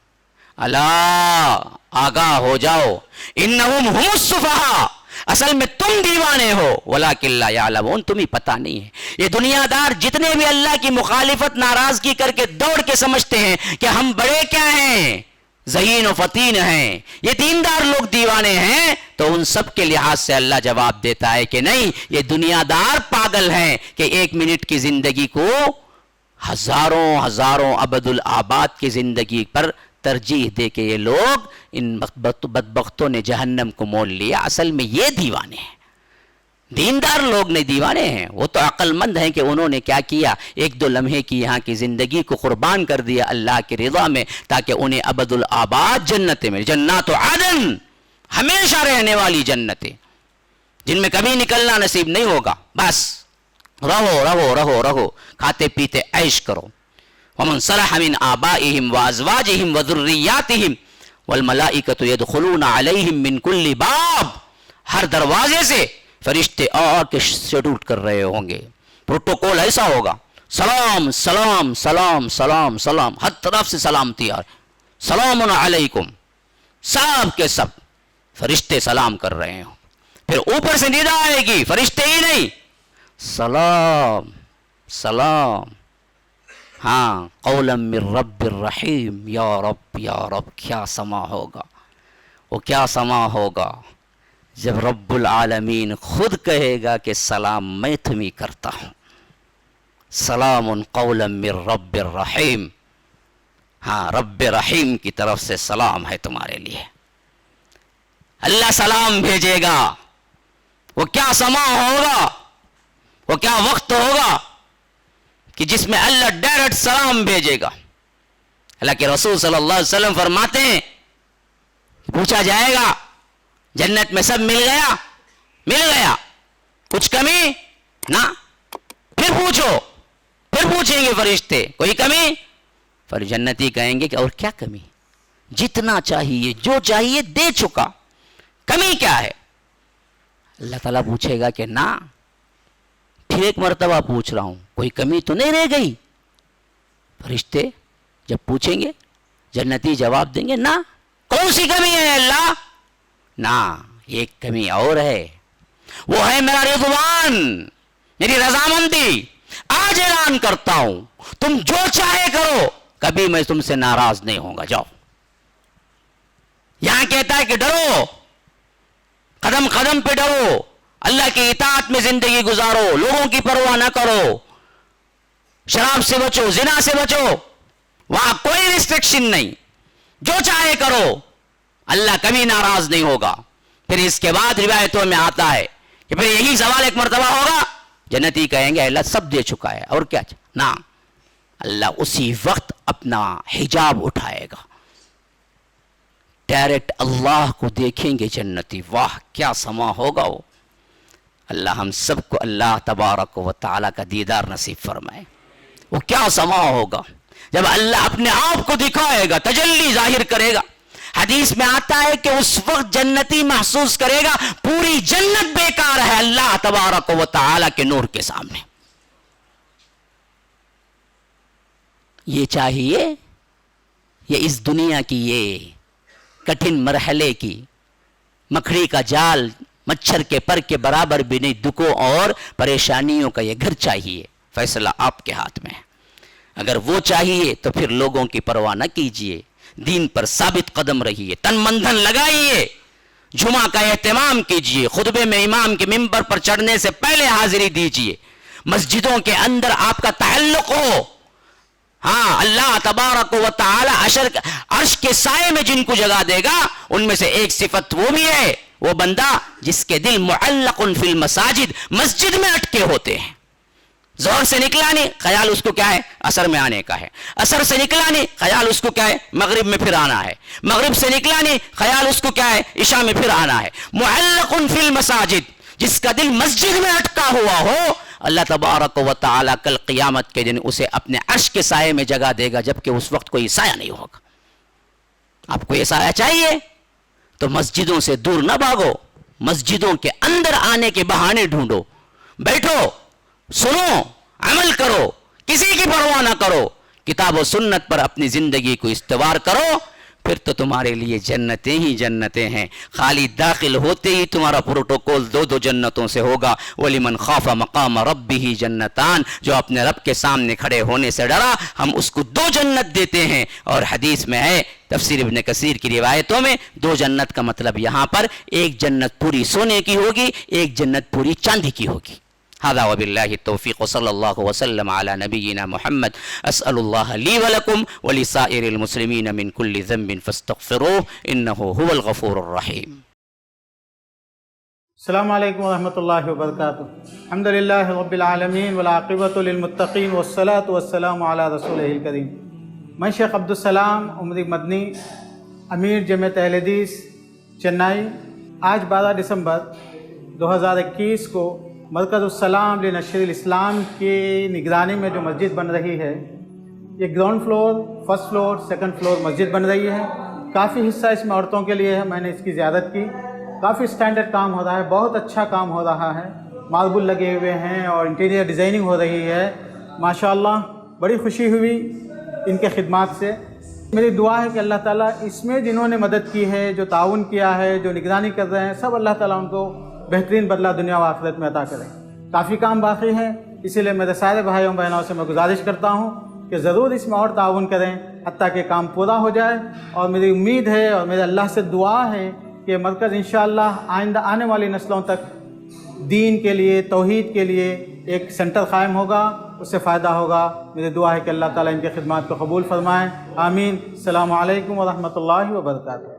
اللہ آگاہ ہو جاؤ، انہم ہم السفہاء، اصل میں تم دیوانے ہو، ولیکن لا یعلمون، تمہیں پتہ نہیں ہے۔ یہ دنیا دار جتنے بھی اللہ کی مخالفت ناراضگی کر کے دوڑ کے سمجھتے ہیں کہ ہم بڑے کیا ہیں، ذہین و فطین ہیں، یہ دیندار لوگ دیوانے ہیں، تو ان سب کے لحاظ سے اللہ جواب دیتا ہے کہ نہیں، یہ دنیا دار پاگل ہیں کہ 1 منٹ کی زندگی کو ہزاروں ابد الآباد کی زندگی پر ترجیح دے کے یہ لوگ ان بدبختوں نے جہنم کو مول لیا۔ اصل میں یہ دیوانے ہیں، دیندار لوگ نہیں دیوانے ہیں، وہ تو عقل مند ہیں کہ انہوں نے کیا کیا، 1-2 لمحے کی یہاں کی زندگی کو قربان کر دیا اللہ کی رضا میں، تاکہ انہیں ابد الآباد جنتیں ملیں، جنات عدن، ہمیشہ رہنے والی جنتیں جن میں کبھی نکلنا نصیب نہیں ہوگا۔ بس رہو کھاتے پیتے عیش کرو۔ ومن صلح من آبائهم وازواجهم وذرياتهم والملائکۃ يدخلون علیہم من کل باب، ہر دروازے سے فرشتے آ کے شیڈول کر رہے ہوں گے، پروٹوکول ایسا ہوگا، سلام سلام سلام سلام سلام، ہر طرف سے سلامتی آ، سلام علیکم، سب کے سب فرشتے سلام کر رہے ہوں۔ پھر اوپر سے ندا آئے گی، فرشتے ہی نہیں، سلام سلام، ہاں، قولا من رب الرحیم، یا رب، کیا سما ہوگا، وہ کیا سما ہوگا جب رب العالمین خود کہے گا کہ سلام میں تمہیں کرتا ہوں، سلام قولا من رب الرحیم، ہاں، رب رحیم کی طرف سے سلام ہے تمہارے لیے، اللہ سلام بھیجے گا۔ وہ کیا سما ہوگا، وہ کیا وقت ہوگا کہ جس میں اللہ ڈائریکٹ سلام بھیجے گا۔ اللہ کے رسول صلی اللہ علیہ وسلم فرماتے ہیں، پوچھا جائے گا جنت میں سب مل گیا، کچھ کمی نہ، پھر پوچھیں گے فرشتے، کوئی کمی؟ پر جنتی کہیں گے کہ اور کیا کمی، جتنا چاہیے جو چاہیے دے چکا، کمی کیا ہے؟ اللہ تعالیٰ پوچھے گا کہ نہ، پھر ایک مرتبہ پوچھ رہا ہوں، کوئی کمی تو نہیں رہ گئی؟ فرشتے جب پوچھیں گے جنتی جواب دیں گے نہ، کون سی کمی ہے اللہ؟ نہ، ایک کمی اور ہے، وہ ہے میرا رضوان، میری رضامندی۔ آج اعلان کرتا ہوں، تم جو چاہے کرو، کبھی میں تم سے ناراض نہیں ہوں گا، جاؤ۔ یہاں کہتا ہے کہ ڈرو، قدم قدم پہ ڈرو، اللہ کی اطاعت میں زندگی گزارو، لوگوں کی پرواہ نہ کرو، شراب سے بچو، زنا سے بچو، وہاں کوئی ریسٹرکشن نہیں، جو چاہے کرو، اللہ کبھی ناراض نہیں ہوگا۔ پھر اس کے بعد روایتوں میں آتا ہے کہ پھر یہی سوال ایک مرتبہ ہوگا، جنتی کہیں گے اللہ سب دے چکا ہے، اور کیا؟ نہ، اللہ اسی وقت اپنا حجاب اٹھائے گا، ڈائریکٹ اللہ کو دیکھیں گے جنتی، واہ کیا سما ہوگا وہ۔ اللہ ہم سب کو اللہ تبارک و تعالی کا دیدار نصیب فرمائے۔ وہ کیا سما ہوگا جب اللہ اپنے آپ کو دکھائے گا، تجلی ظاہر کرے گا۔ حدیث میں آتا ہے کہ اس وقت جنتی محسوس کرے گا پوری جنت بیکار ہے اللہ تبارک و تعالی کے نور کے سامنے۔ یہ چاہیے، یہ اس دنیا کی یہ کٹھن مرحلے کی مکڑی کا جال مچھر کے پر کے برابر بھی نہیں، دکھوں اور پریشانیوں کا یہ گھر چاہیے، فیصلہ آپ کے ہاتھ میں ہے۔ اگر وہ چاہیے تو پھر لوگوں کی پرواہ نہ کیجیے، دین پر ثابت قدم رہیے، تن من دھن لگائیے، جمعہ کا اہتمام کیجیے، خطبے میں امام کے ممبر پر چڑھنے سے پہلے حاضری دیجیے، مسجدوں کے اندر آپ کا تعلق ہو۔ ہاں، اللہ تبارک و تعالی عرش کے سائے میں جن کو جگہ دے گا، ان میں سے ایک صفت وہ بھی ہے، وہ بندہ جس کے دل معلق فی المساجد، مسجد میں اٹکے ہوتے ہیں۔ ظہر سے نکلا نہیں، خیال اس کو کیا ہے؟ عصر میں آنے کا ہے۔ عصر سے نکلا نہیں، خیال اس کو کیا ہے؟ مغرب میں پھر آنا ہے۔ مغرب سے نکلا نہیں، خیال اس کو کیا ہے؟ عشاء میں پھر آنا ہے۔ معلق فی المساجد، جس کا دل مسجد میں اٹکا ہوا ہو، اللہ تبارک و تعالی کل قیامت کے دن اسے اپنے عرش کے سائے میں جگہ دے گا، جبکہ اس وقت کوئی سایہ نہیں ہوگا۔ آپ کو یہ سایہ چاہیے تو مسجدوں سے دور نہ بھاگو، مسجدوں کے اندر آنے کے بہانے ڈھونڈو، بیٹھو، سنو، عمل کرو، کسی کی پرواہ نہ کرو، کتاب و سنت پر اپنی زندگی کو استوار کرو، پھر تو تمہارے لیے جنتیں ہی جنتیں ہیں. خالی داخل ہوتے ہی تمہارا پروٹوکول دو جنتوں سے ہوگا. وَلِمَنْ خَافَ مَقَامَ رَبِّهِ جنتان, جو اپنے رب کے سامنے کھڑے ہونے سے ڈرا ہم اس کو 2 جنت دیتے ہیں. اور حدیث میں ہے, تفسیر ابن کثیر کی روایتوں میں, 2 جنت کا مطلب یہاں پر ایک جنت پوری سونے کی ہوگی, ایک جنت پوری چاندی کی ہوگی. هذا وبالله التوفيق وصلى الله وسلم على نبينا محمد. أسأل الله لي ولكم ولسائر المسلمين من كل ذنب فاستغفروه إنه هو الغفور الرحيم. السلام علیکم ورحمۃ اللہ وبرکاتہ. الحمد للہ رب العالمین والعاقبۃ للمتقین والصلاة والسلام علی رسولہ الکریم. میں شیخ عبدالسلام عمری مدنی, امیر جمعیت اہل حدیث چنئی. آج 12 دسمبر 2021 کو مرکز السلام لنشر الاسلام کی نگرانی میں جو مسجد بن رہی ہے, یہ ground floor, first floor, second floor مسجد بن رہی ہے. کافی حصہ اس میں عورتوں کے لیے ہے. میں نے اس کی زیارت کی. کافی سٹینڈرڈ کام ہو رہا ہے, بہت اچھا کام ہو رہا ہے. ماربل لگے ہوئے ہیں اور انٹیریئر ڈیزائننگ ہو رہی ہے. ماشاءاللہ بڑی خوشی ہوئی ان کے خدمات سے. میری دعا ہے کہ اللہ تعالیٰ اس میں جنہوں نے مدد کی ہے, جو تعاون کیا ہے, جو نگرانی کر رہے ہیں, سب اللہ تعالیٰ ان کو بہترین بدلہ دنیا و آخرت میں عطا کریں. کافی کام باقی ہیں, اسی لیے میرے سارے بھائیوں بہنوں سے میں گزارش کرتا ہوں کہ ضرور اس میں اور تعاون کریں حتیٰ کہ کام پورا ہو جائے. اور میری امید ہے اور میرے اللہ سے دعا ہے کہ مرکز انشاءاللہ آئندہ آنے والی نسلوں تک دین کے لیے, توحید کے لیے ایک سینٹر قائم ہوگا, اس سے فائدہ ہوگا. میری دعا ہے کہ اللہ تعالیٰ ان کے خدمات کو قبول فرمائے. آمین. السلام علیکم ورحمۃ اللہ وبرکاتہ.